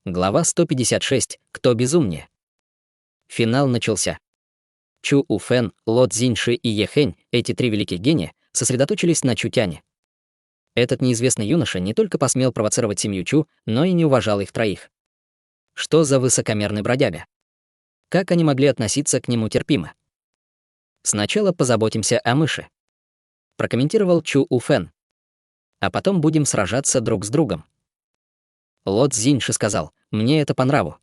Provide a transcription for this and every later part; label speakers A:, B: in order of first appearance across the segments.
A: Глава 156. Кто безумнее? Финал начался. Чу Уфэн, Ло Цзиньши и Е Хэнь, эти три великих гения, сосредоточились на Чутяне. Этот неизвестный юноша не только посмел провоцировать семью Чу, но и не уважал их троих. Что за высокомерный бродяга? Как они могли относиться к нему терпимо? Сначала позаботимся о мыши, прокомментировал Чу Уфэн. А потом будем сражаться друг с другом. Ло Цзиньши сказал: «Мне это по нраву».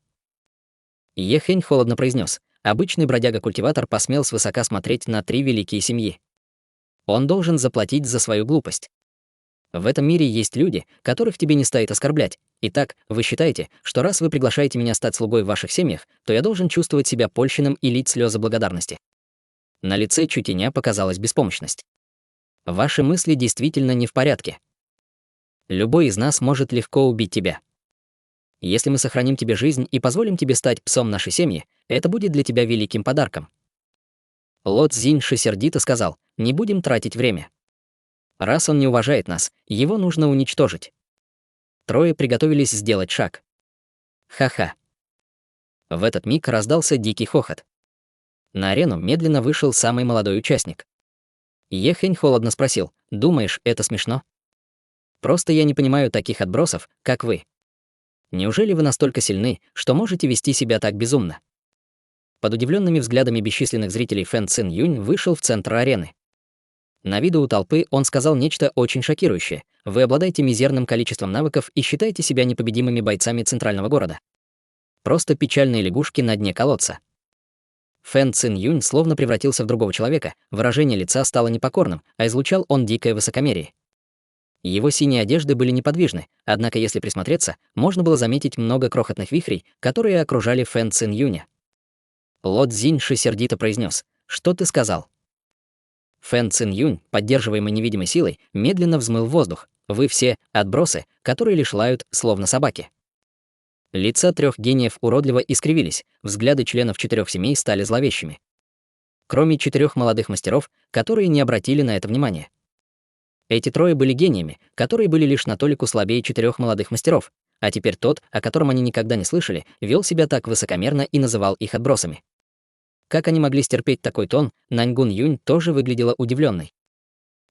A: Е Хэнь холодно произнес: «Обычный бродяга-культиватор посмел свысока смотреть на три великие семьи. Он должен заплатить за свою глупость. В этом мире есть люди, которых тебе не стоит оскорблять. Итак, вы считаете, что раз вы приглашаете меня стать слугой в ваших семьях, то я должен чувствовать себя польщенным и лить слезы благодарности?» На лице Чутяня показалась беспомощность. «Ваши мысли действительно не в порядке. Любой из нас может легко убить тебя. Если мы сохраним тебе жизнь и позволим тебе стать псом нашей семьи, это будет для тебя великим подарком». Ло Цзиньши сердито сказал: «Не будем тратить время. Раз он не уважает нас, его нужно уничтожить». Трое приготовились сделать шаг. Ха-ха. В этот миг раздался дикий хохот. На арену медленно вышел самый молодой участник. Е Хэнь холодно спросил: «Думаешь, это смешно? Просто я не понимаю таких отбросов, как вы. Неужели вы настолько сильны, что можете вести себя так безумно?» Под удивленными взглядами бесчисленных зрителей Фэн Цин Юнь вышел в центр арены. На виду у толпы он сказал нечто очень шокирующее: «Вы обладаете мизерным количеством навыков и считаете себя непобедимыми бойцами центрального города. Просто печальные лягушки на дне колодца». Фэн Цин Юнь словно превратился в другого человека, выражение лица стало непокорным, а излучал он дикое высокомерие. Его синие одежды были неподвижны, однако если присмотреться, можно было заметить много крохотных вихрей, которые окружали Фэн Цин Юня. Ло Цзиньши сердито произнес: «Что ты сказал?» Фэн Цин Юнь, поддерживаемый невидимой силой, медленно взмыл в воздух. «Вы все отбросы, которые лишь лают, словно собаки». Лица трех гениев уродливо искривились, взгляды членов четырех семей стали зловещими. Кроме четырех молодых мастеров, которые не обратили на это внимания. Эти трое были гениями, которые были лишь на толику слабее четырех молодых мастеров, а теперь тот, о котором они никогда не слышали, вел себя так высокомерно и называл их отбросами. Как они могли стерпеть такой тон, Наньгун Юнь тоже выглядела удивленной.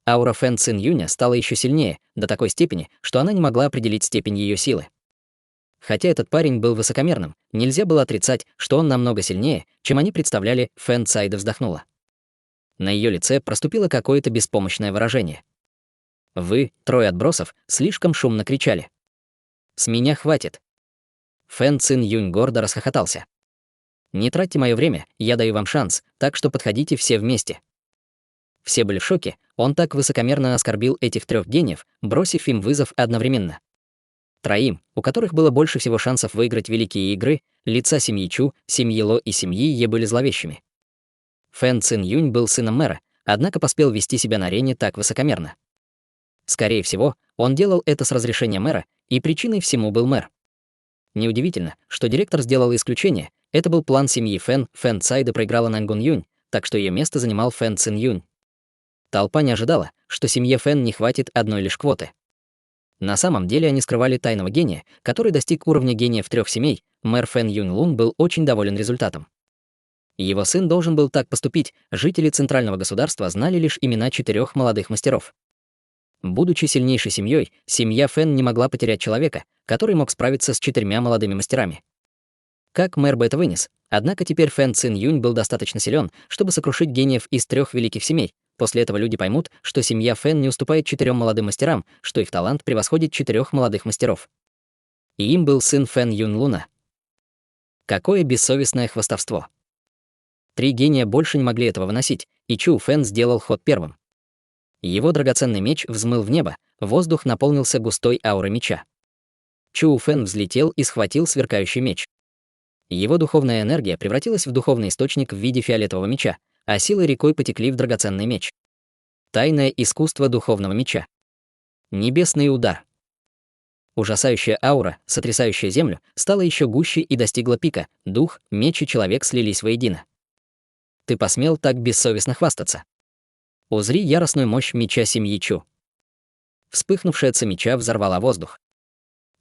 A: Аура Фэн Цин Юня стала еще сильнее, до такой степени, что она не могла определить степень ее силы. Хотя этот парень был высокомерным, нельзя было отрицать, что он намного сильнее, чем они представляли. Фэн Цайда вздохнула. На ее лице проступило какое-то беспомощное выражение. «Вы, трое отбросов, слишком шумно кричали. С меня хватит». Фэн Цин Юнь гордо расхохотался. «Не тратьте мое время, я даю вам шанс, так что подходите все вместе». Все были в шоке, он так высокомерно оскорбил этих трех гениев, бросив им вызов одновременно. Троим, у которых было больше всего шансов выиграть великие игры, лица семьи Чу, семьи Ло и семьи Е были зловещими. Фэн Цин Юнь был сыном мэра, однако поспел вести себя на арене так высокомерно. Скорее всего, он делал это с разрешения мэра, и причиной всему был мэр. Неудивительно, что директор сделал исключение. Это был план семьи Фэн. Фэн Цайда проиграла Наньгун Юнь, так что ее место занимал Фэн Цин Юнь. Толпа не ожидала, что семье Фэн не хватит одной лишь квоты. На самом деле они скрывали тайного гения, который достиг уровня гения в трех семей. Мэр Фэн Юнь Лун был очень доволен результатом. Его сын должен был так поступить, жители центрального государства знали лишь имена четырех молодых мастеров. Будучи сильнейшей семьей, семья Фэн не могла потерять человека, который мог справиться с четырьмя молодыми мастерами. Как мэр бы это вынес? Однако теперь Фэн Цин Юнь был достаточно силен, чтобы сокрушить гениев из трех великих семей. После этого люди поймут, что семья Фэн не уступает четырем молодым мастерам, что их талант превосходит четырех молодых мастеров. И им был сын Фэн Юнь Луна. Какое бессовестное хвастовство. Три гения больше не могли этого выносить, и Чу Фэн сделал ход первым. Его драгоценный меч взмыл в небо, воздух наполнился густой аурой меча. Чу Фэн взлетел и схватил сверкающий меч. Его духовная энергия превратилась в духовный источник в виде фиолетового меча, а силы рекой потекли в драгоценный меч. Тайное искусство духовного меча. Небесный удар. Ужасающая аура, сотрясающая землю, стала еще гуще и достигла пика. Дух, меч и человек слились воедино. Ты посмел так бессовестно хвастаться? Узри яростную мощь меча семьи Чу. Вспыхнувшая ца меча взорвала воздух.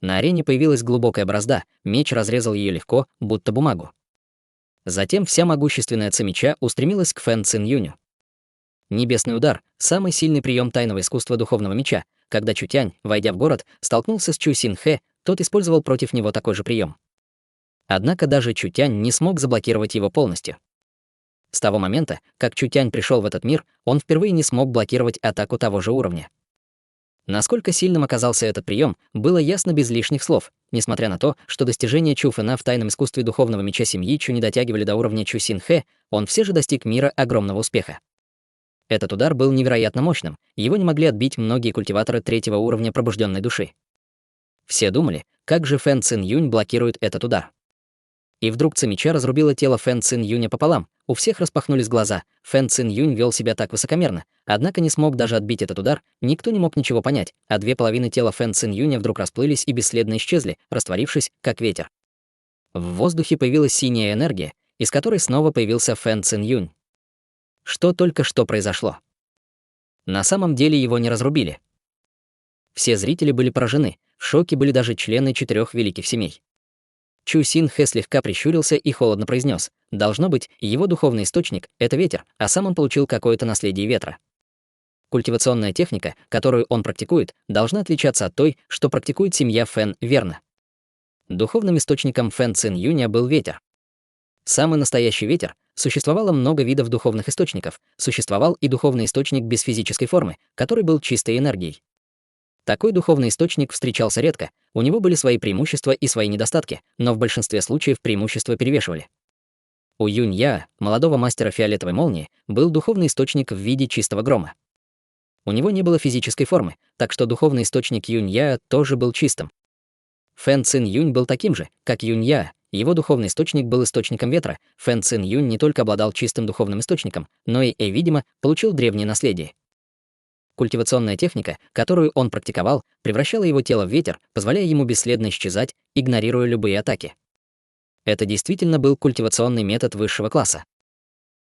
A: На арене появилась глубокая борозда, меч разрезал ее легко, будто бумагу. Затем вся могущественная Ци меча устремилась к Фэн Цин Юню. Небесный удар — самый сильный прием тайного искусства духовного меча. Когда Чутянь, войдя в город, столкнулся с Чу Син Хэ, тот использовал против него такой же прием. Однако даже Чутянь не смог заблокировать его полностью. С того момента, как Чутянь пришел в этот мир, он впервые не смог блокировать атаку того же уровня. Насколько сильным оказался этот прием, было ясно без лишних слов, несмотря на то, что достижения Чу Фэна в тайном искусстве духовного меча семьи Чу не дотягивали до уровня Чу Син Хэ, он все же достиг мира огромного успеха. Этот удар был невероятно мощным, его не могли отбить многие культиваторы третьего уровня пробужденной души. Все думали, как же Фэн Цин Юнь блокирует этот удар. И вдруг Ци меча разрубила тело Фэн Цин Юня пополам, у всех распахнулись глаза, Фэн Цин Юнь вел себя так высокомерно, однако не смог даже отбить этот удар, никто не мог ничего понять, а две половины тела Фэн Цин Юня вдруг расплылись и бесследно исчезли, растворившись, как ветер. В воздухе появилась синяя энергия, из которой снова появился Фэн Цин Юнь. Что только что произошло? На самом деле его не разрубили. Все зрители были поражены, в шоке были даже члены 4 великих семей. Чу Син Хэ слегка прищурился и холодно произнес: «Должно быть, его духовный источник — это ветер, а сам он получил какое-то наследие ветра. Культивационная техника, которую он практикует, должна отличаться от той, что практикует семья Фэн, верно?» Духовным источником Фэн Цин Юня был ветер. Самый настоящий ветер. Существовало много видов духовных источников, существовал и духовный источник без физической формы, который был чистой энергией. Такой духовный источник встречался редко, у него были свои преимущества и свои недостатки, но в большинстве случаев преимущества перевешивали. У Юнь-Я, молодого мастера фиолетовой молнии, был духовный источник в виде чистого грома. У него не было физической формы, так что духовный источник Юнь-Я тоже был чистым. Фэн Цин Юнь был таким же, как Юнь-Я, его духовный источник был источником ветра. Фэн Цин Юнь не только обладал чистым духовным источником, но и, видимо, получил древнее наследие. Культивационная техника, которую он практиковал, превращала его тело в ветер, позволяя ему бесследно исчезать, игнорируя любые атаки. Это действительно был культивационный метод высшего класса.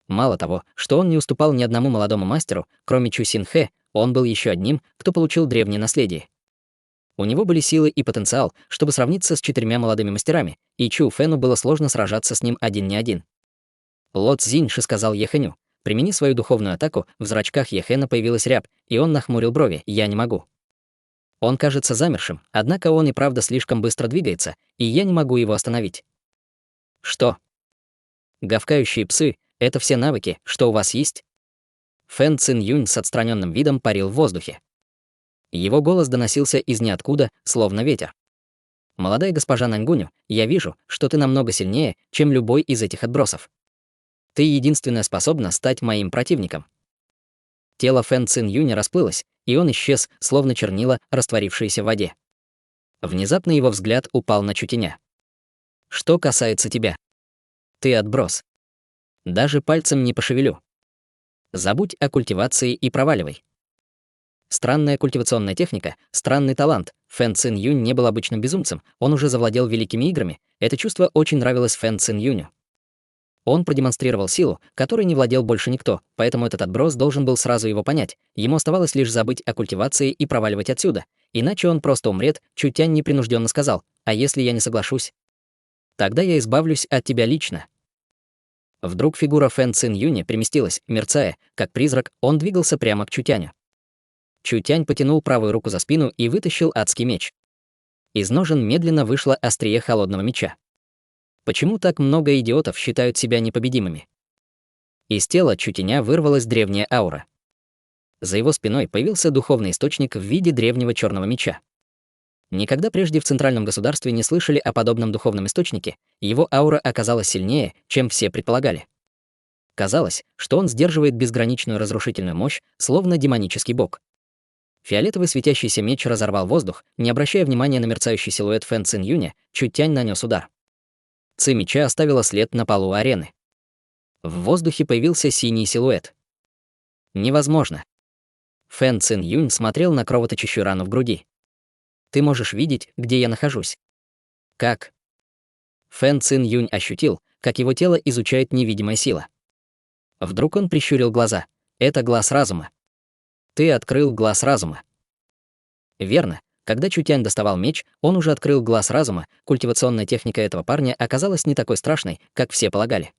A: Мало того, что он не уступал ни одному молодому мастеру, кроме Чу Син Хэ, он был еще одним, кто получил древнее наследие. У него были силы и потенциал, чтобы сравниться с 4 молодыми мастерами, и Чу Фэну было сложно сражаться с ним один на один. Ло Цзиньши сказал Ехэню: «Примени свою духовную атаку». В зрачках Ехэна появилась рябь, и он нахмурил брови: «Я не могу». Он кажется замершим, однако он и правда слишком быстро двигается, и я не могу его остановить. Что? Гавкающие псы — это все навыки, что у вас есть? Фэн Цин Юнь с отстраненным видом парил в воздухе. Его голос доносился из ниоткуда, словно ветер. «Молодая госпожа Наньгуню, я вижу, что ты намного сильнее, чем любой из этих отбросов. Ты единственная способна стать моим противником». Тело Фэн Цин Юня расплылось, и он исчез, словно чернила, растворившиеся в воде. Внезапно его взгляд упал на Чутяня. «Что касается тебя, ты отброс. Даже пальцем не пошевелю. Забудь о культивации и проваливай». Странная культивационная техника, странный талант. Фэн Цин Юнь не был обычным безумцем, он уже завладел великими играми. Это чувство очень нравилось Фэн Цин Юню. Он продемонстрировал силу, которой не владел больше никто, поэтому этот отброс должен был сразу его понять. Ему оставалось лишь забыть о культивации и проваливать отсюда. Иначе он просто умрет. Чутянь непринужденно сказал: «А если я не соглашусь? Тогда я избавлюсь от тебя лично». Вдруг фигура Фэн Цин Юня переместилась, мерцая, как призрак, он двигался прямо к Чутяню. Чутянь потянул правую руку за спину и вытащил адский меч. Из ножен медленно вышло острие холодного меча. Почему так много идиотов считают себя непобедимыми? Из тела Чутяня вырвалась древняя аура. За его спиной появился духовный источник в виде древнего черного меча. Никогда прежде в центральном государстве не слышали о подобном духовном источнике, его аура оказалась сильнее, чем все предполагали. Казалось, что он сдерживает безграничную разрушительную мощь, словно демонический бог. Фиолетовый светящийся меч разорвал воздух, не обращая внимания на мерцающий силуэт Фэн Цин Юня, Чутянь нанес удар. Ци меча оставила след на полу арены. В воздухе появился синий силуэт. Невозможно. Фэн Цин Юнь смотрел на кровоточащую рану в груди. «Ты можешь видеть, где я нахожусь?» «Как?» Фэн Цин Юнь ощутил, как его тело изучает невидимая сила. Вдруг он прищурил глаза. «Это глаз разума. Ты открыл глаз разума». Верно. Когда Чу Тянь доставал меч, он уже открыл глаз разума, культивационная техника этого парня оказалась не такой страшной, как все полагали.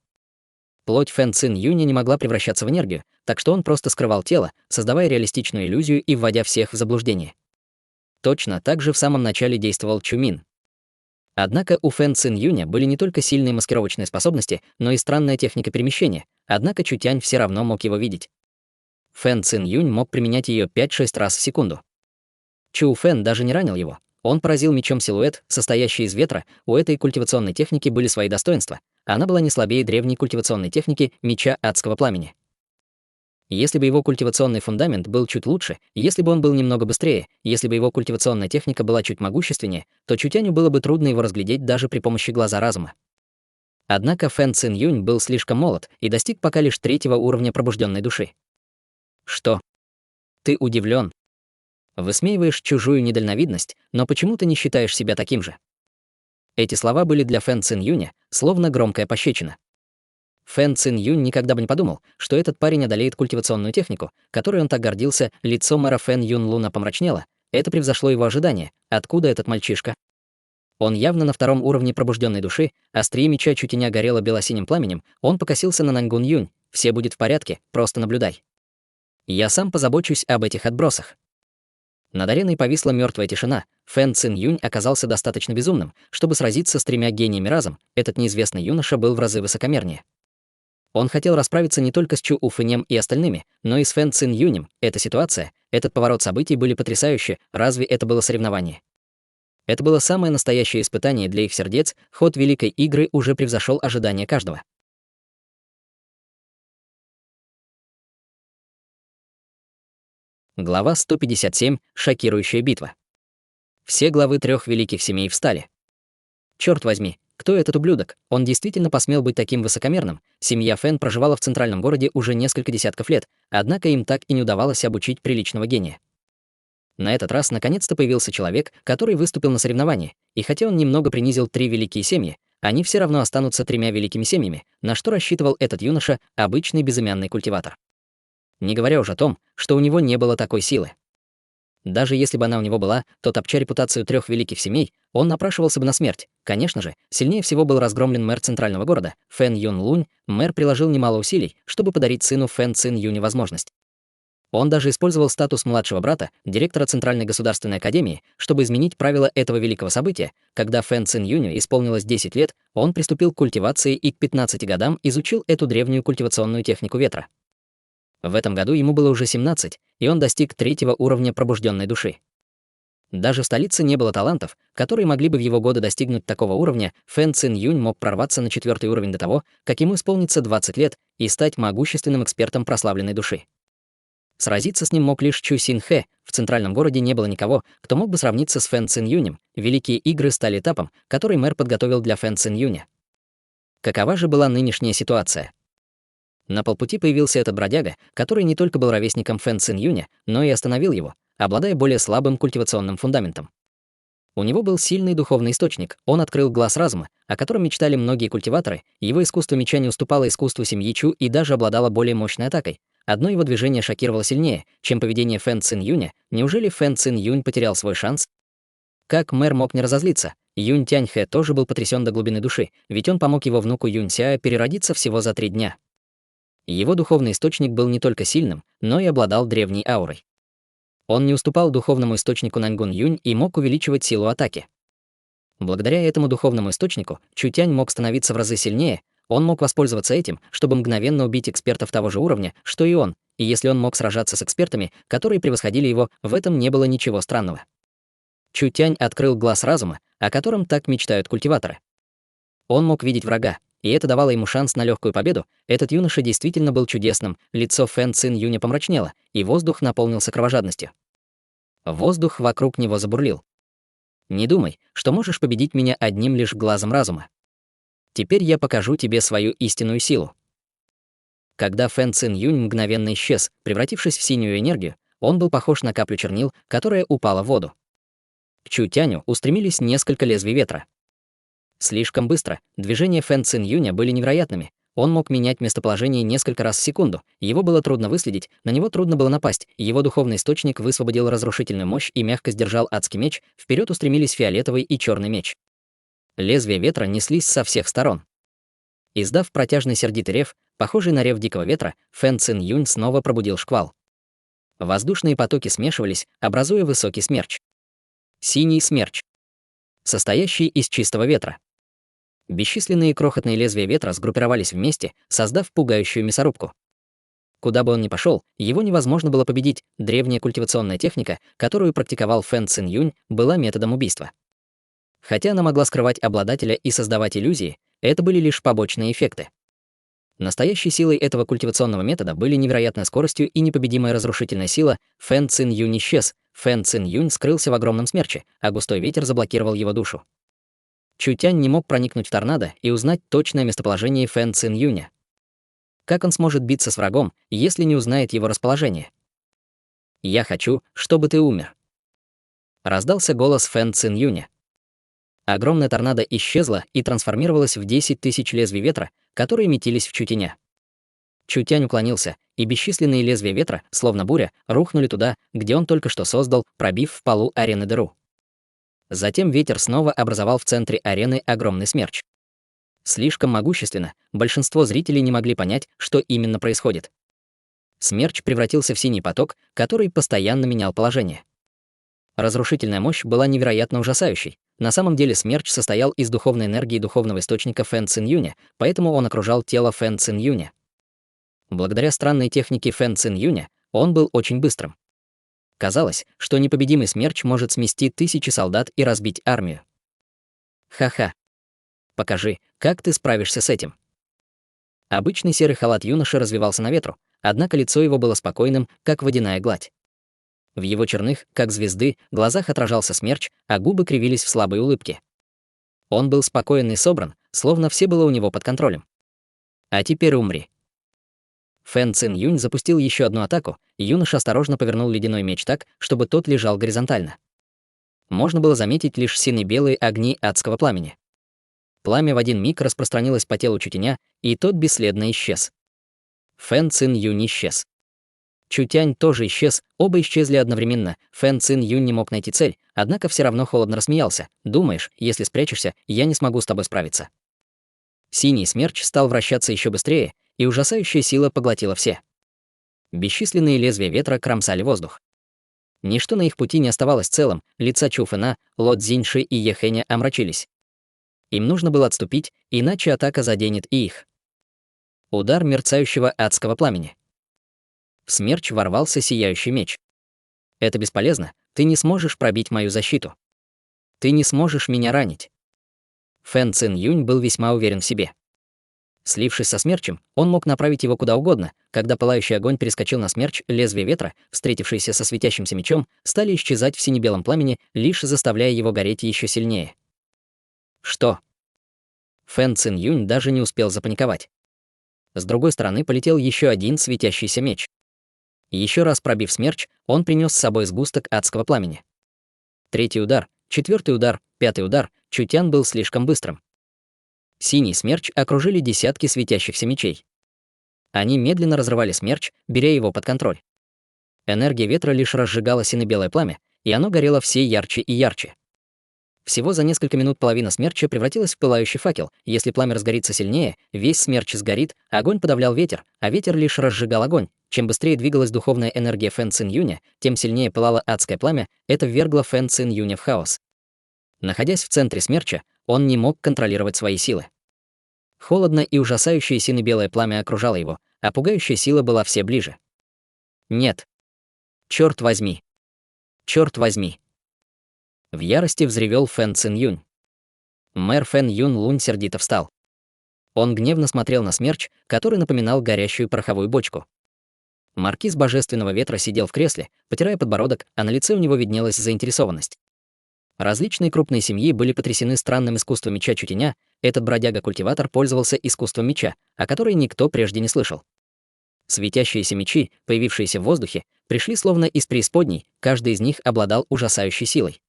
A: Плоть Фэн Цин Юня не могла превращаться в энергию, так что он просто скрывал тело, создавая реалистичную иллюзию и вводя всех в заблуждение. Точно так же в самом начале действовал Чу Мин. Однако у Фэн Цин Юня были не только сильные маскировочные способности, но и странная техника перемещения, однако Чу Тянь все равно мог его видеть. Фэн Цин Юнь мог применять ее 5-6 раз в секунду. Чу Фэн даже не ранил его. Он поразил мечом силуэт, состоящий из ветра. У этой культивационной техники были свои достоинства. Она была не слабее древней культивационной техники меча адского пламени. Если бы его культивационный фундамент был чуть лучше, если бы он был немного быстрее, если бы его культивационная техника была чуть могущественнее, то Чу Тяню было бы трудно его разглядеть даже при помощи глаза разума. Однако Фэн Цин Юнь был слишком молод и достиг пока лишь 3-го уровня пробужденной души. Что? Ты удивлен? Высмеиваешь чужую недальновидность, но почему ты не считаешь себя таким же? Эти слова были для Фэн Цин Юня словно громкая пощечина. Фэн Цин Юнь никогда бы не подумал, что этот парень одолеет культивационную технику, которой он так гордился. Лицо мэра Фэн Юн Луна помрачнело. Это превзошло его ожидания. Откуда этот мальчишка? Он явно на 2-м уровне пробужденной души, острие меча Чу Тяня горело белосиним пламенем, он покосился на Нангун Юнь. Все будет в порядке, просто наблюдай. Я сам позабочусь об этих отбросах. Над ареной повисла мертвая тишина. Фэн Цин Юнь оказался достаточно безумным, чтобы сразиться с 3 гениями разом. Этот неизвестный юноша был в разы высокомернее. Он хотел расправиться не только с Чу Уфэнем и остальными, но и с Фэн Цин Юнем. Эта ситуация, этот поворот событий были потрясающие. Разве это было соревнование? Это было самое настоящее испытание для их сердец. Ход великой игры уже превзошел ожидания каждого. Глава 157. Шокирующая битва. Все главы 3 великих семей встали. Черт возьми, кто этот ублюдок? Он действительно посмел быть таким высокомерным. Семья Фэн проживала в центральном городе уже несколько десятков лет, однако им так и не удавалось обучить приличного гения. На этот раз наконец-то появился человек, который выступил на соревновании, и хотя он немного принизил 3 великие семьи, они все равно останутся 3 великими семьями, на что рассчитывал этот юноша, обычный безымянный культиватор. Не говоря уже о том, что у него не было такой силы. Даже если бы она у него была, то, топча репутацию 3 великих семей, он напрашивался бы на смерть. Конечно же, сильнее всего был разгромлен мэр центрального города, Фэн Юн Лунь. Мэр приложил немало усилий, чтобы подарить сыну Фэн Цин Юню возможность. Он даже использовал статус младшего брата, директора Центральной государственной академии, чтобы изменить правила этого великого события. Когда Фэн Цин Юню исполнилось 10 лет, он приступил к культивации и к 15 годам изучил эту древнюю культивационную технику ветра. В этом году ему было уже 17, и он достиг 3-го уровня пробужденной души. Даже в столице не было талантов, которые могли бы в его годы достигнуть такого уровня. Фэн Цин Юнь мог прорваться на 4-й уровень до того, как ему исполнится 20 лет, и стать могущественным экспертом прославленной души. Сразиться с ним мог лишь Чу Син Хэ. В центральном городе не было никого, кто мог бы сравниться с Фэн Цин Юнем. Великие игры стали этапом, который мэр подготовил для Фэн Цин Юня. Какова же была нынешняя ситуация? На полпути появился этот бродяга, который не только был ровесником Фэн Цин Юня, но и остановил его, обладая более слабым культивационным фундаментом. У него был сильный духовный источник, он открыл глаз разума, о котором мечтали многие культиваторы, его искусство меча не уступало искусству семьи Чу и даже обладало более мощной атакой. Одно его движение шокировало сильнее, чем поведение Фэн Цин Юня. Неужели Фэн Цин Юнь потерял свой шанс? Как мэр мог не разозлиться? Юнь Тяньхэ тоже был потрясен до глубины души, ведь он помог его внуку Юнь Сяо переродиться всего за 3 дня. Его духовный источник был не только сильным, но и обладал древней аурой. Он не уступал духовному источнику Нангун Юнь и мог увеличивать силу атаки. Благодаря этому духовному источнику Чу Тянь мог становиться в разы сильнее, он мог воспользоваться этим, чтобы мгновенно убить экспертов того же уровня, что и он, и если он мог сражаться с экспертами, которые превосходили его, в этом не было ничего странного. Чу Тянь открыл глаз разума, о котором так мечтают культиваторы. Он мог видеть врага, и это давало ему шанс на легкую победу. Этот юноша действительно был чудесным, лицо Фэн Цин Юня помрачнело, и воздух наполнился кровожадностью. Воздух вокруг него забурлил. «Не думай, что можешь победить меня одним лишь глазом разума. Теперь я покажу тебе свою истинную силу». Когда Фэн Цин Юнь мгновенно исчез, превратившись в синюю энергию, он был похож на каплю чернил, которая упала в воду. К Чу Тяню устремились несколько лезвий ветра. Слишком быстро, движения Фэн Цин Юня были невероятными. Он мог менять местоположение несколько раз в секунду, его было трудно выследить, на него трудно было напасть, его духовный источник высвободил разрушительную мощь и мягко сдержал адский меч, вперед устремились фиолетовый и черный меч. Лезвия ветра неслись со всех сторон. Издав протяжный сердитый рев, похожий на рев дикого ветра, Фэн Цин Юнь снова пробудил шквал. Воздушные потоки смешивались, образуя высокий смерч. Синий смерч, состоящий из чистого ветра. Бесчисленные крохотные лезвия ветра сгруппировались вместе, создав пугающую мясорубку. Куда бы он ни пошел, его невозможно было победить. Древняя культивационная техника, которую практиковал Фэн Цин Юнь, была методом убийства. Хотя она могла скрывать обладателя и создавать иллюзии, это были лишь побочные эффекты. Настоящей силой этого культивационного метода были невероятная скоростью и непобедимая разрушительная сила. Фэн Цин Юнь исчез, Фэн Цин Юнь скрылся в огромном смерче, а густой ветер заблокировал его душу. Чу Тянь не мог проникнуть в торнадо и узнать точное местоположение Фэн Цин Юня. Как он сможет биться с врагом, если не узнает его расположение? «Я хочу, чтобы ты умер», — раздался голос Фэн Цин Юня. Огромная торнадо исчезла и трансформировалась в 10 тысяч лезвий ветра, которые метились в Чу Тяня. Чу Тянь уклонился, и бесчисленные лезвия ветра, словно буря, рухнули туда, где он только что создал, пробив в полу арены дыру. Затем ветер снова образовал в центре арены огромный смерч. Слишком могущественно, большинство зрителей не могли понять, что именно происходит. Смерч превратился в синий поток, который постоянно менял положение. Разрушительная мощь была невероятно ужасающей. На самом деле смерч состоял из духовной энергии духовного источника Фэн Цин Юня, поэтому он окружал тело Фэн Цин Юня. Благодаря странной технике Фэн Цин Юня он был очень быстрым. Казалось, что непобедимый смерч может смести тысячи солдат и разбить армию. Ха-ха. Покажи, как ты справишься с этим. Обычный серый халат юноши развивался на ветру, однако лицо его было спокойным, как водяная гладь. В его черных, как звезды, глазах отражался смерч, а губы кривились в слабой улыбке. Он был спокоен и собран, словно все было у него под контролем. А теперь умри. Фэн Цин Юнь запустил еще одну атаку, и юноша осторожно повернул ледяной меч так, чтобы тот лежал горизонтально. Можно было заметить лишь сине-белые огни адского пламени. Пламя в один миг распространилось по телу Чу Тяня, и тот бесследно исчез. Фэн Цин Юнь исчез. Чу Тянь тоже исчез, оба исчезли одновременно. Фэн Цин Юнь не мог найти цель, однако все равно холодно рассмеялся. «Думаешь, если спрячешься, я не смогу с тобой справиться?» Синий смерч стал вращаться еще быстрее, и ужасающая сила поглотила все. Бесчисленные лезвия ветра кромсали воздух. Ничто на их пути не оставалось целым, лица Чу Фэна, Ло Цзиньши и Ехэня омрачились. Им нужно было отступить, иначе атака заденет и их. Удар мерцающего адского пламени. В смерч ворвался сияющий меч. «Это бесполезно, ты не сможешь пробить мою защиту. Ты не сможешь меня ранить». Фэн Цин Юнь был весьма уверен в себе. Слившись со смерчем, он мог направить его куда угодно. Когда пылающий огонь перескочил на смерч, лезвия ветра, встретившиеся со светящимся мечом, стали исчезать в сине-белом пламени, лишь заставляя его гореть еще сильнее. Что? Фэн Цин Юнь даже не успел запаниковать. С другой стороны полетел еще один светящийся меч. Еще раз пробив смерч, он принес с собой сгусток адского пламени. Третий удар, четвертый удар, пятый удар, Чу Тянь был слишком быстрым. Синий смерч окружили десятки светящихся мечей. Они медленно разрывали смерч, беря его под контроль. Энергия ветра лишь разжигала сине-белое пламя, и оно горело все ярче и ярче. Всего за несколько минут половина смерча превратилась в пылающий факел. Если пламя разгорится сильнее, весь смерч сгорит, огонь подавлял ветер, а ветер лишь разжигал огонь. Чем быстрее двигалась духовная энергия Фэн Цин Юня, тем сильнее пылало адское пламя, это ввергло Фэн Цин Юня в хаос. Находясь в центре смерча, он не мог контролировать свои силы. Холодно и ужасающее сине-белое пламя окружало его, а пугающая сила была все ближе. Нет. Черт возьми. Черт возьми. В ярости взревел Фэн Цин Юнь. Мэр Фэн Юн Лунь сердито встал. Он гневно смотрел на смерч, который напоминал горящую пороховую бочку. Маркиз Божественного Ветра сидел в кресле, потирая подбородок, а на лице у него виднелась заинтересованность. Различные крупные семьи были потрясены странным искусством меча Чу Тяня. Этот бродяга-культиватор пользовался искусством меча, о которой никто прежде не слышал. Светящиеся мечи, появившиеся в воздухе, пришли словно из преисподней, каждый из них обладал ужасающей силой.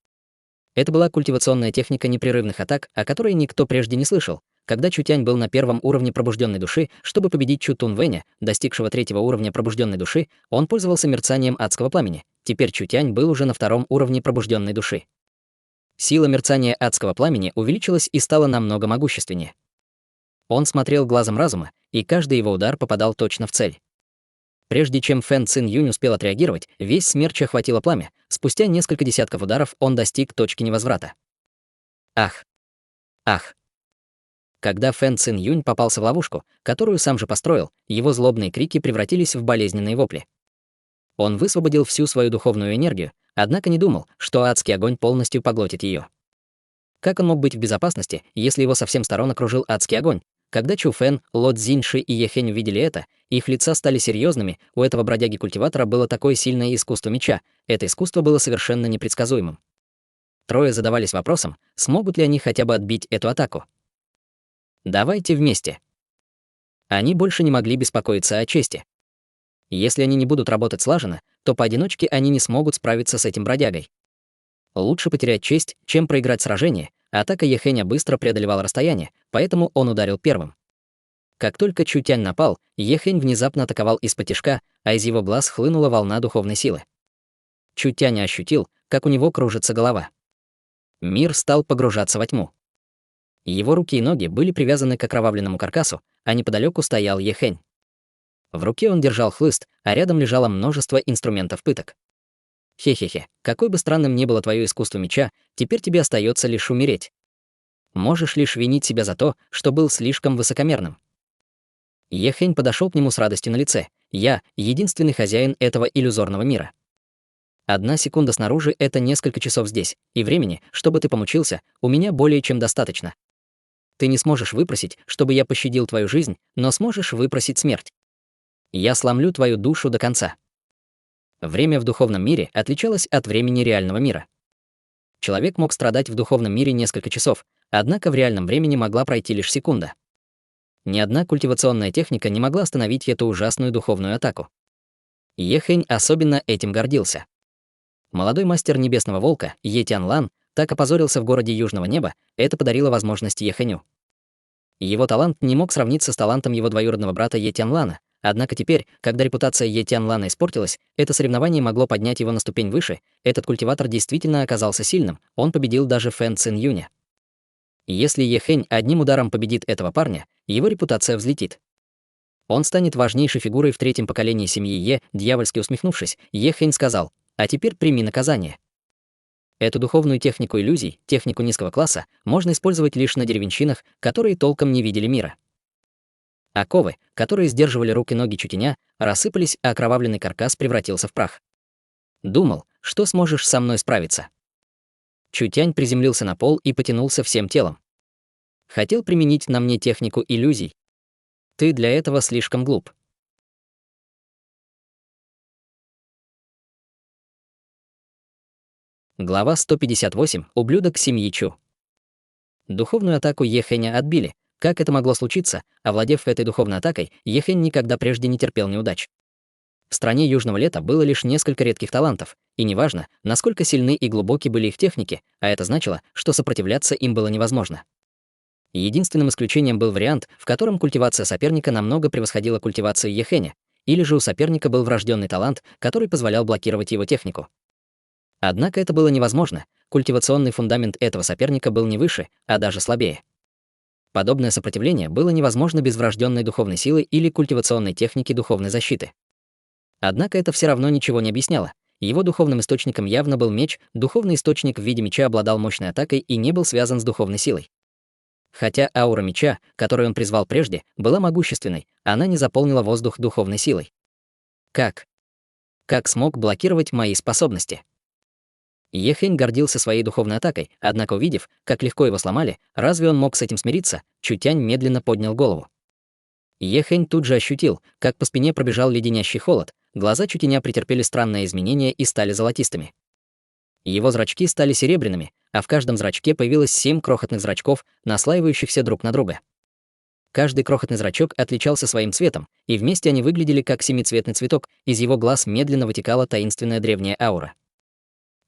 A: Это была культивационная техника непрерывных атак, о которой никто прежде не слышал. когда Чутянь был на первом уровне пробужденной души, чтобы победить Чу Тунвэня, достигшего третьего уровня пробужденной души, он пользовался мерцанием адского пламени. Теперь Чутянь был уже на втором уровне пробужденной души. Сила мерцания адского пламени увеличилась и стала намного могущественнее. Он смотрел глазом разума, и каждый его удар попадал точно в цель. Прежде чем Фэн Цин Юнь успел отреагировать, весь смерч охватило пламя. Спустя несколько десятков ударов он достиг точки невозврата. Ах! Ах! Когда Фэн Цин Юнь попался в ловушку, которую сам же построил, его злобные крики превратились в болезненные вопли. Он высвободил всю свою духовную энергию, однако не думал, что адский огонь полностью поглотит ее. Как он мог быть в безопасности, если его со всех сторон окружил адский огонь? Когда Чу Фэн, Ло Цзиньши и Ехэнь увидели это, их лица стали серьезными, у этого бродяги-культиватора было такое сильное искусство меча, это искусство было совершенно непредсказуемым. Трое задавались вопросом, смогут ли они хотя бы отбить эту атаку. Давайте вместе. Они больше не могли беспокоиться о чести. Если они не будут работать слаженно, то поодиночке они не смогут справиться с этим бродягой. Лучше потерять честь, чем проиграть сражение. Атака Ехэня быстро преодолевала расстояние, поэтому он ударил первым. Как только Чутянь напал, Ехэнь внезапно атаковал из-под-тишка, а из его глаз хлынула волна духовной силы. Чутянь ощутил, как у него кружится голова. Мир стал погружаться во тьму. Его руки и ноги были привязаны к окровавленному каркасу, а неподалеку стоял Ехэнь. В руке он держал хлыст, а рядом лежало множество инструментов пыток. Хе-хе-хе, какой бы странным ни было твое искусство меча, теперь тебе остается лишь умереть. Можешь лишь винить себя за то, что был слишком высокомерным. Ехэнь подошел к нему с радостью на лице. Я — единственный хозяин этого иллюзорного мира. 1 секунда снаружи — это несколько часов здесь, и времени, чтобы ты помучился, у меня более чем достаточно. Ты не сможешь выпросить, чтобы я пощадил твою жизнь, но сможешь выпросить смерть. Я сломлю твою душу до конца. Время в духовном мире отличалось от времени реального мира. Человек мог страдать в духовном мире несколько часов, однако в реальном времени могла пройти лишь секунда. Ни одна культивационная техника не могла остановить эту ужасную духовную атаку. Ехэнь особенно этим гордился. Молодой мастер Небесного Волка, Е Тянлан, так опозорился в городе Южного Неба, это подарило возможность Ехэню. Его талант не мог сравниться с талантом его двоюродного брата Е Тянлана, однако теперь, когда репутация Е Тянлана испортилась, это соревнование могло поднять его на ступень выше, этот культиватор действительно оказался сильным, он победил даже Фэн Цин Юня. Если Ехэнь одним ударом победит этого парня, его репутация взлетит. Он станет важнейшей фигурой в третьем поколении семьи Е, дьявольски усмехнувшись, Ехэнь сказал: «А теперь прими наказание». Эту духовную технику иллюзий, технику низкого класса, можно использовать лишь на деревенщинах, которые толком не видели мира. Оковы, которые сдерживали руки и ноги Чутяня, рассыпались, а окровавленный каркас превратился в прах. Думал, что сможешь со мной справиться. Чутянь приземлился на пол и потянулся всем телом. Хотел применить на мне технику иллюзий. Ты для этого слишком глуп. Глава 158. Ублюдок семьи Чу. Духовную атаку Ехэня отбили. Как это могло случиться? Овладев этой духовной атакой, Ехэнь никогда прежде не терпел неудач. В стране Южного Лета было лишь несколько редких талантов, и неважно, насколько сильны и глубоки были их техники, а это значило, что сопротивляться им было невозможно. Единственным исключением был вариант, в котором культивация соперника намного превосходила культивацию Ехэня, или же у соперника был врожденный талант, который позволял блокировать его технику. Однако это было невозможно, культивационный фундамент этого соперника был не выше, а даже слабее. Подобное сопротивление было невозможно без врожденной духовной силы или культивационной техники духовной защиты. Однако это все равно ничего не объясняло. Его духовным источником явно был меч, духовный источник в виде меча обладал мощной атакой и не был связан с духовной силой. Хотя аура меча, которую он призвал прежде, была могущественной, она не заполнила воздух духовной силой. Как смог блокировать мои способности? Ехэнь гордился своей духовной атакой, однако увидев, как легко его сломали, разве он мог с этим смириться? Чутянь медленно поднял голову. Ехэнь тут же ощутил, как по спине пробежал леденящий холод, глаза Чутяня претерпели странное изменение и стали золотистыми. Его зрачки стали серебряными, а в каждом зрачке появилось 7 крохотных зрачков, наслаивающихся друг на друга. Каждый крохотный зрачок отличался своим цветом, и вместе они выглядели как семицветный цветок, из его глаз медленно вытекала таинственная древняя аура.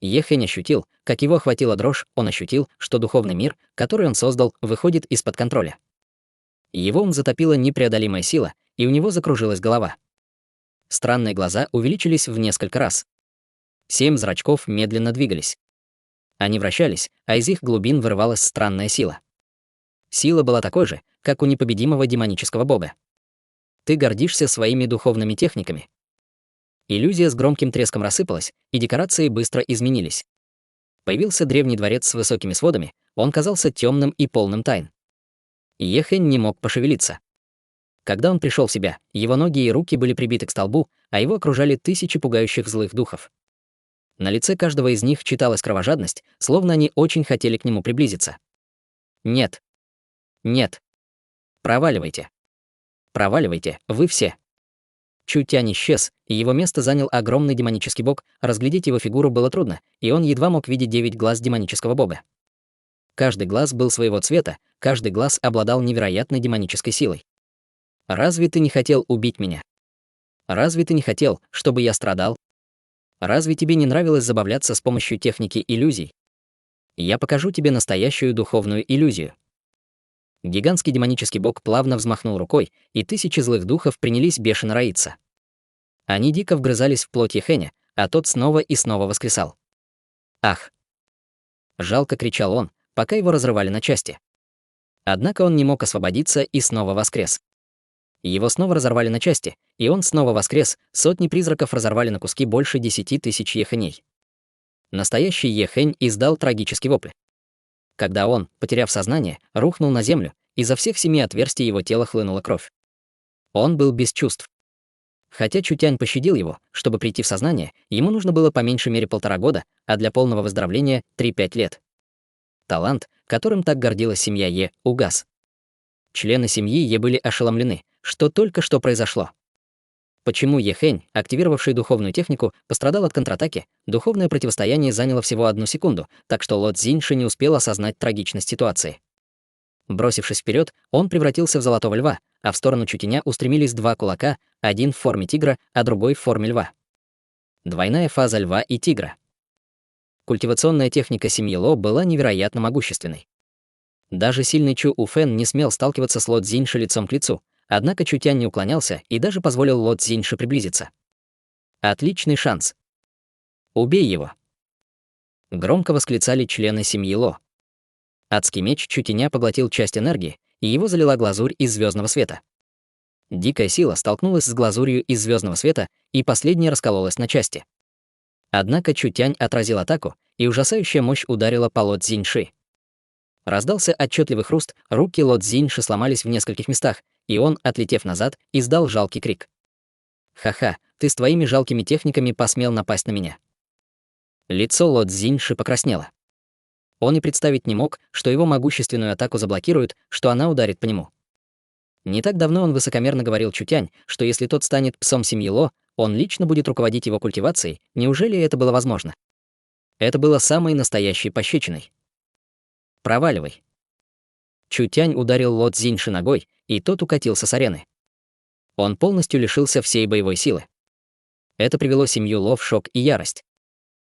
A: Ехэнь ощутил, как его охватила дрожь, он ощутил, что духовный мир, который он создал, выходит из-под контроля. Его ум затопила непреодолимая сила, и у него закружилась голова. Странные глаза увеличились в несколько раз. 7 зрачков медленно двигались. Они вращались, а из их глубин вырывалась странная сила. Сила была такой же, как у непобедимого демонического бога. Ты гордишься своими духовными техниками. Иллюзия с громким треском рассыпалась, и декорации быстро изменились. Появился древний дворец с высокими сводами, он казался темным и полным тайн. Ехэнь не мог пошевелиться. Когда он пришел в себя, его ноги и руки были прибиты к столбу, а его окружали тысячи пугающих злых духов. На лице каждого из них читалась кровожадность, словно они очень хотели к нему приблизиться. Нет. Нет. Проваливайте. Проваливайте, вы все. Чутянь исчез, и его место занял огромный демонический бог, разглядеть его фигуру было трудно, и он едва мог видеть 9 глаз демонического бога. Каждый глаз был своего цвета, каждый глаз обладал невероятной демонической силой. Разве ты не хотел убить меня? Разве ты не хотел, чтобы я страдал? Разве тебе не нравилось забавляться с помощью техники иллюзий? Я покажу тебе настоящую духовную иллюзию. Гигантский демонический бог плавно взмахнул рукой, и тысячи злых духов принялись бешено роиться. Они дико вгрызались в плоть Ехэня, а тот снова и снова воскресал. «Ах!» Жалко кричал он, пока его разрывали на части. Однако он не мог освободиться и снова воскрес. Его снова разорвали на части, и он снова воскрес, сотни призраков разорвали на куски больше 10 тысяч Ехэней. Настоящий Ехэнь издал трагический вопль. Когда он, потеряв сознание, рухнул на землю, изо всех 7 отверстий его тела хлынула кровь. Он был без чувств. Хотя Чутянь пощадил его, чтобы прийти в сознание, ему нужно было по меньшей мере 1,5 года, а для полного выздоровления 3-5 лет. Талант, которым так гордилась семья Е, угас. Члены семьи Е были ошеломлены, что только что произошло. Почему Ехэнь, активировавший духовную технику, пострадал от контратаки, духовное противостояние заняло всего 1 секунду, так что Ло Цзиньши не успел осознать трагичность ситуации. Бросившись вперед, он превратился в золотого льва, а в сторону Чутяня устремились 2 кулака, один в форме тигра, а другой в форме льва. Двойная фаза льва и тигра. Культивационная техника семьи Ло была невероятно могущественной. Даже сильный Чу Уфэн не смел сталкиваться с Ло Цзиньши лицом к лицу, однако Чутянь не уклонялся и даже позволил Ло Цзиньши приблизиться. Отличный шанс. Убей его. Громко восклицали члены семьи Ло. Адский меч Чутяня поглотил часть энергии, и его залила глазурь из звездного света. Дикая сила столкнулась с глазурью из звездного света, и последняя раскололась на части. Однако Чутянь отразил атаку, и ужасающая мощь ударила по Ло Цзиньши. Раздался отчетливый хруст, руки Ло Цзиньши сломались в нескольких местах, и он, отлетев назад, издал жалкий крик. «Ха-ха, ты с твоими жалкими техниками посмел напасть на меня». Лицо Ло Цзиньши покраснело. Он и представить не мог, что его могущественную атаку заблокируют, что она ударит по нему. Не так давно он высокомерно говорил Чутянь, что если тот станет псом семьи Ло, он лично будет руководить его культивацией. Неужели это было возможно? Это было самой настоящей пощечиной. «Проваливай». Чутянь ударил Ло Цзиньши ногой, и тот укатился с арены. Он полностью лишился всей боевой силы. Это привело семью Ло в шок и ярость.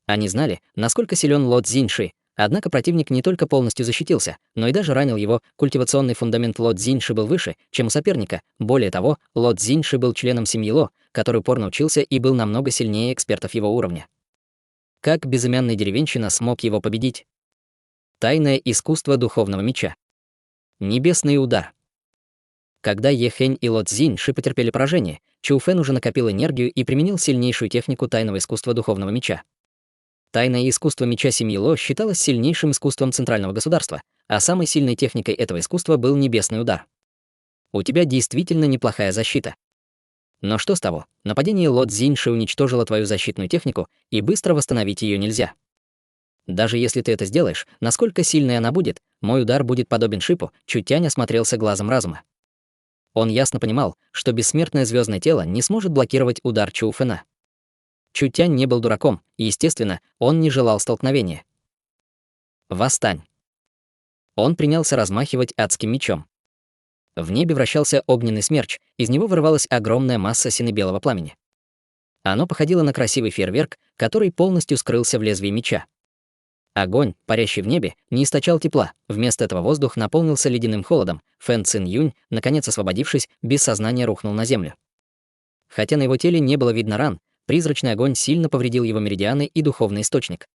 A: Они знали, насколько силен Ло Цзиньши, однако противник не только полностью защитился, но и даже ранил его. Культивационный фундамент Ло Цзиньши был выше, чем у соперника. Более того, Ло Цзиньши был членом семьи Ло, который упорно учился и был намного сильнее экспертов его уровня. Как безымянный деревенщина смог его победить? Тайное искусство духовного меча. Небесный удар. Когда Ехэнь и Ло Цзиньши потерпели поражение, Чу Фэн уже накопил энергию и применил сильнейшую технику тайного искусства духовного меча. Тайное искусство меча семьи Ло считалось сильнейшим искусством центрального государства, а самой сильной техникой этого искусства был небесный удар. У тебя действительно неплохая защита. Но что с того? Нападение Ло Цзиньши уничтожило твою защитную технику, и быстро восстановить ее нельзя. Даже если ты это сделаешь, насколько сильной она будет, мой удар будет подобен шипу. Чутянь осмотрелся глазом разума. Он ясно понимал, что бессмертное звездное тело не сможет блокировать удар Чу Фэна. Чутянь не был дураком, и, естественно, он не желал столкновения. «Восстань!» Он принялся размахивать адским мечом. В небе вращался огненный смерч, из него вырывалась огромная масса сине-белого пламени. Оно походило на красивый фейерверк, который полностью скрылся в лезвии меча. Огонь, парящий в небе, не источал тепла, вместо этого воздух наполнился ледяным холодом. Фэн Цин Юнь, наконец освободившись, без сознания рухнул на землю. Хотя на его теле не было видно ран, призрачный огонь сильно повредил его меридианы и духовный источник.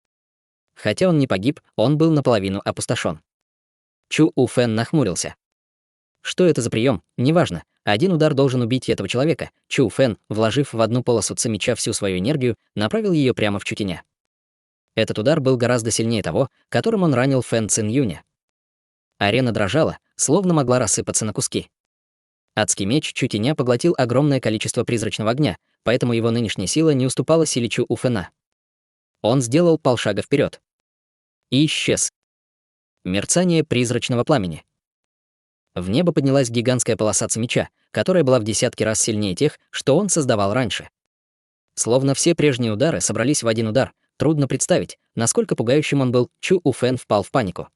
A: Хотя он не погиб, он был наполовину опустошен. Чу Уфэн нахмурился. Что это за прием? Неважно. Один удар должен убить этого человека. Чу Уфэн, вложив в одну полосу ци меча всю свою энергию, направил ее прямо в Чутяня. Этот удар был гораздо сильнее того, которым он ранил Фэн Цин Юня. Арена дрожала, словно могла рассыпаться на куски. Адский меч Чутяня поглотил огромное количество призрачного огня, поэтому его нынешняя сила не уступала силе Чу Уфэна. Он сделал полшага вперед и исчез. Мерцание призрачного пламени. В небо поднялась гигантская полоса ци меча, которая была в десятки раз сильнее тех, что он создавал раньше. Словно все прежние удары собрались в один удар, трудно представить, насколько пугающим он был. Чу Уфэн впал в панику.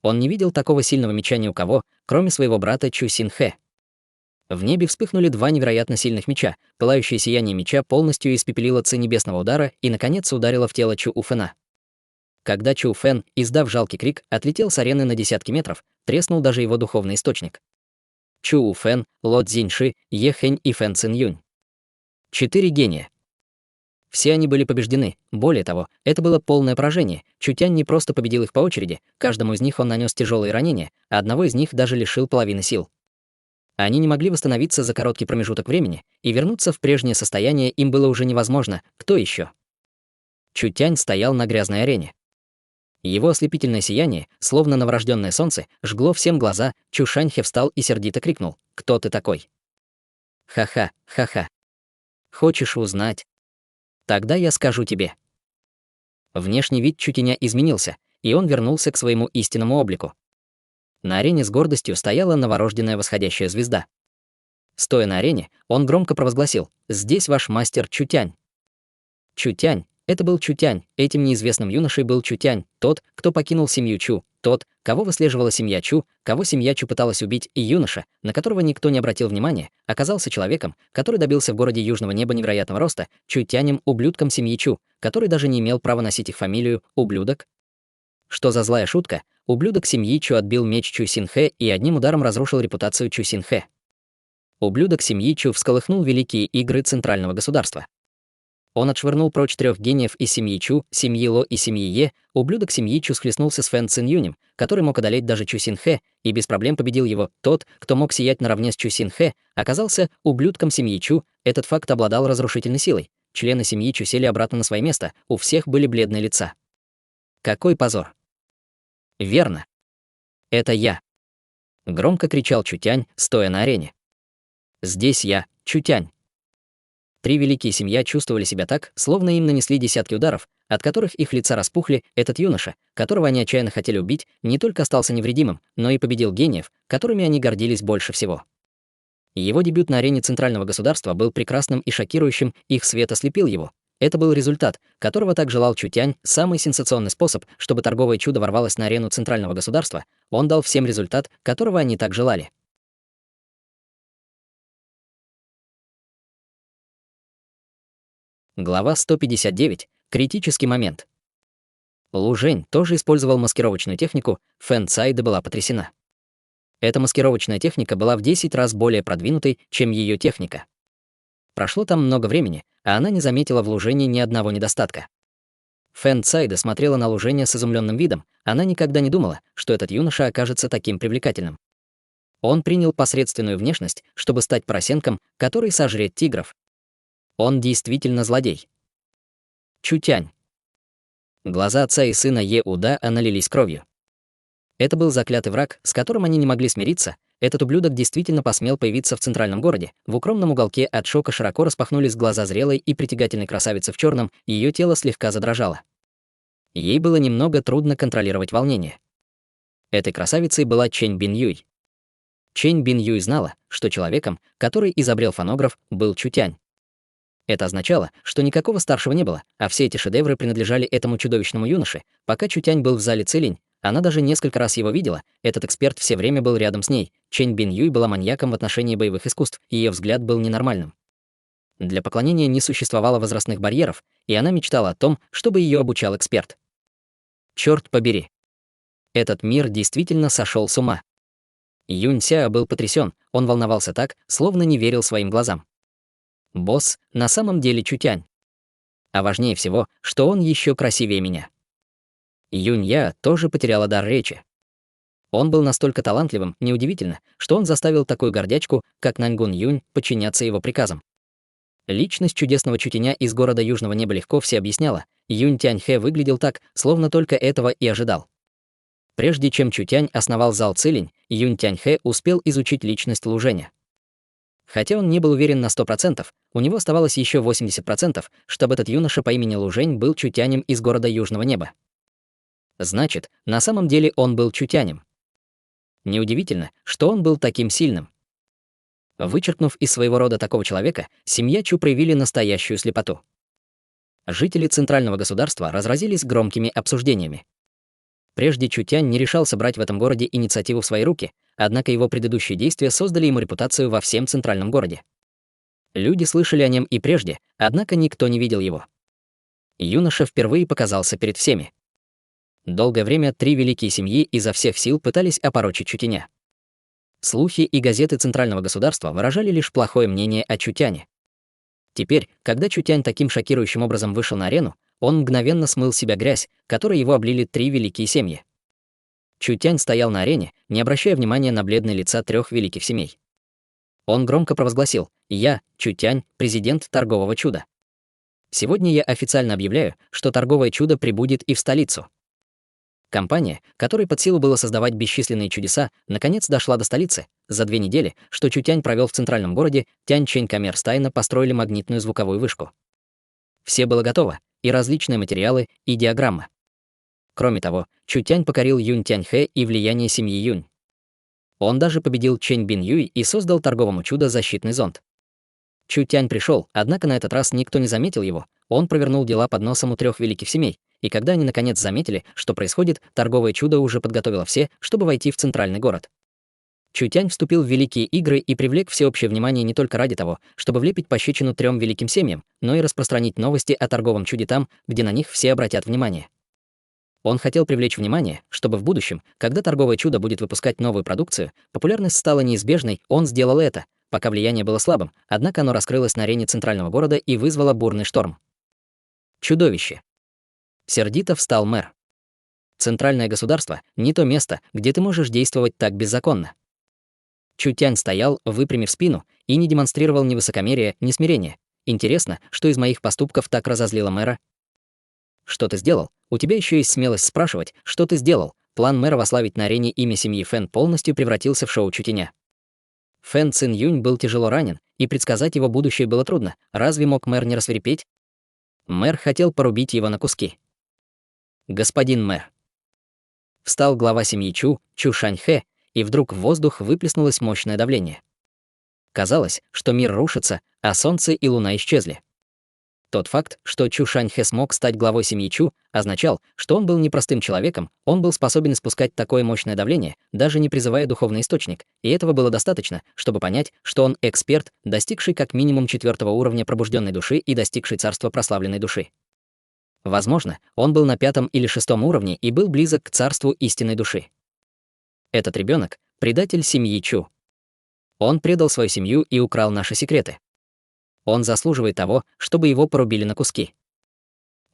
A: Он не видел такого сильного меча ни у кого, кроме своего брата Чу Синхэ. В небе вспыхнули два невероятно сильных меча, пылающее сияние меча полностью испепелило ци небесного удара и, наконец, ударило в тело Чу Уфэна. Когда Чу Уфэн, издав жалкий крик, отлетел с арены на десятки метров, треснул даже его духовный источник. Чу Уфэн, Ло Цзиньши, Е Хэнь и Фэн Цин Юнь. 4 гения. Все они были побеждены. Более того, это было полное поражение. Чутянь не просто победил их по очереди, каждому из них он нанес тяжелые ранения, а одного из них даже лишил половины сил. Они не могли восстановиться за короткий промежуток времени, и вернуться в прежнее состояние им было уже невозможно. Кто еще? Чутянь стоял на грязной арене. Его ослепительное сияние, словно новорожденное солнце, жгло всем глаза. Чушаньхе встал и сердито крикнул: «Кто ты такой?» «Ха-ха, ха-ха. Хочешь узнать? Тогда я скажу тебе». Внешний вид Чутяня изменился, и он вернулся к своему истинному облику. На арене с гордостью стояла новорожденная восходящая звезда. Стоя на арене, он громко провозгласил: «Здесь ваш мастер Чутянь». Чутянь. Это был Чутянь, этим неизвестным юношей был Чутянь, тот, кто покинул семью Чу, тот, кого выслеживала семья Чу, кого семья Чу пыталась убить, и юноша, на которого никто не обратил внимания, оказался человеком, который добился в городе Южного Неба невероятного роста, Чутянем, ублюдком семьи Чу, который даже не имел права носить их фамилию, ублюдок. Что за злая шутка? Ублюдок семьи Чу отбил меч Чу Синхэ и одним ударом разрушил репутацию Чу Синхэ. Ублюдок семьи Чу всколыхнул великие игры центрального государства. Он отшвырнул прочь 3 гениев из семьи Чу, семьи Ло и семьи Е. Ублюдок семьи Чу схлестнулся с Фэн Цин Юнем, который мог одолеть даже Чу Синхэ, и без проблем победил его. Тот, кто мог сиять наравне с Чу Синхэ, оказался ублюдком семьи Чу. Этот факт обладал разрушительной силой. Члены семьи Чу сели обратно на свое место, у всех были бледные лица. Какой позор! Верно. Это я. Громко кричал Чутянь, стоя на арене. Здесь я, Чутянь. 3 великие семья чувствовали себя так, словно им нанесли десятки ударов, от которых их лица распухли. Этот юноша, которого они отчаянно хотели убить, не только остался невредимым, но и победил гениев, которыми они гордились больше всего. Его дебют на арене центрального государства был прекрасным и шокирующим, их свет ослепил его. Это был результат, которого так желал Чутянь, самый сенсационный способ, чтобы торговое чудо ворвалось на арену центрального государства. Он дал всем результат, которого они так желали. Глава 159. Критический момент. Лу Жень тоже использовал маскировочную технику, Фэн Цайда была потрясена. Эта маскировочная техника была в 10 раз более продвинутой, чем ее техника. Прошло там много времени, а она не заметила в Лу Жене ни одного недостатка. Фэн Цайда смотрела на Лу Женя с изумленным видом, она никогда не думала, что этот юноша окажется таким привлекательным. Он принял посредственную внешность, чтобы стать поросенком, который сожрет тигров. Он действительно злодей. Чутянь. Глаза отца и сына Е Уда налились кровью. Это был заклятый враг, с которым они не могли смириться. Этот ублюдок действительно посмел появиться в центральном городе. В укромном уголке от шока широко распахнулись глаза зрелой и притягательной красавицы в черном, ее тело слегка задрожало. Ей было немного трудно контролировать волнение. Этой красавицей была Чэнь Бин Юй. Чэнь Бин Юй знала, что человеком, который изобрел фонограф, был Чутянь. Это означало, что никакого старшего не было, а все эти шедевры принадлежали этому чудовищному юноше. Пока Чутянь был в зале Цилинь, она даже несколько раз его видела, этот эксперт все время был рядом с ней. Чэнь Бин Юй была маньяком в отношении боевых искусств, ее взгляд был ненормальным. Для поклонения не существовало возрастных барьеров, и она мечтала о том, чтобы ее обучал эксперт. Черт побери. Этот мир действительно сошел с ума. Юнь Сяо был потрясен, он волновался так, словно не верил своим глазам. Босс на самом деле Чутянь. А важнее всего, что он еще красивее меня. Юнь Я тоже потеряла дар речи. Он был настолько талантливым, неудивительно, что он заставил такую гордячку, как Наньгун Юнь, подчиняться его приказам. Личность чудесного чутеня из города Южного Неба легко все объясняла. Юнь Тяньхэ выглядел так, словно только этого и ожидал. Прежде чем Чутянь основал зал Цилинь, Юнь Тяньхэ успел изучить личность Лужэня. Хотя он не был уверен на 100%, у него оставалось еще 80%, чтобы этот юноша по имени Лужэнь был чутянем из города Южного Неба. Значит, на самом деле он был чутянем. Неудивительно, что он был таким сильным. Вычеркнув из своего рода такого человека, семья Чу проявили настоящую слепоту. Жители центрального государства разразились громкими обсуждениями. Прежде Чутянь не решался брать в этом городе инициативу в свои руки, однако его предыдущие действия создали ему репутацию во всем центральном городе. Люди слышали о нем и прежде, однако никто не видел его. Юноша впервые показался перед всеми. Долгое время 3 великие семьи изо всех сил пытались опорочить Чутяня. Слухи и газеты центрального государства выражали лишь плохое мнение о Чутяне. Теперь, когда Чутянь таким шокирующим образом вышел на арену, он мгновенно смыл с себя грязь, которой его облили 3 великие семьи. Чутянь стоял на арене, не обращая внимания на бледные лица 3 великих семей. Он громко провозгласил: «Я, Чутянь, президент торгового чуда. Сегодня я официально объявляю, что торговое чудо прибудет и в столицу». Компания, которой под силу было создавать бесчисленные чудеса, наконец дошла до столицы. За 2 недели, что Чутянь провел в центральном городе, Тяньчэнь Коммерс тайно построили магнитную звуковую вышку. Все было готово, и различные материалы, и диаграмма. Кроме того, Чутянь покорил Юнь Тяньхэ и влияние семьи Юнь. Он даже победил Чэнь Бин Юй и создал торговому чудо защитный зонт. Чутянь пришел, однако на этот раз никто не заметил его. Он провернул дела под носом у 3 великих семей, и когда они наконец заметили, что происходит, торговое чудо уже подготовило все, чтобы войти в центральный город. Чутянь вступил в великие игры и привлек всеобщее внимание не только ради того, чтобы влепить пощечину 3 великим семьям, но и распространить новости о торговом чуде там, где на них все обратят внимание. Он хотел привлечь внимание, чтобы в будущем, когда торговое чудо будет выпускать новую продукцию, популярность стала неизбежной, он сделал это, пока влияние было слабым, однако оно раскрылось на арене центрального города и вызвало бурный шторм. Чудовище. Сердито встал мэр. Центральное государство — не то место, где ты можешь действовать так беззаконно. Чутянь стоял, выпрямив спину, и не демонстрировал ни высокомерия, ни смирения. Интересно, что из моих поступков так разозлило мэра? Что ты сделал? У тебя еще есть смелость спрашивать, что ты сделал? План мэра вославить на арене имя семьи Фэн полностью превратился в шоу Чутяня. Фэн Цин Юнь был тяжело ранен, и предсказать его будущее было трудно. Разве мог мэр не рассвирепеть? Мэр хотел порубить его на куски. Господин мэр. Встал глава семьи Чу, Чу Шаньхэ, и вдруг в воздух выплеснулось мощное давление. Казалось, что мир рушится, а солнце и луна исчезли. Тот факт, что Чу Шаньхэ смог стать главой семьи Чу, означал, что он был не простым человеком, он был способен испускать такое мощное давление, даже не призывая духовный источник, и этого было достаточно, чтобы понять, что он эксперт, достигший как минимум 4-го уровня пробужденной души и достигший царства прославленной души. Возможно, он был на 5-м или 6-м уровне и был близок к царству истинной души. Этот ребенок — предатель семьи Чу. Он предал свою семью и украл наши секреты. Он заслуживает того, чтобы его порубили на куски.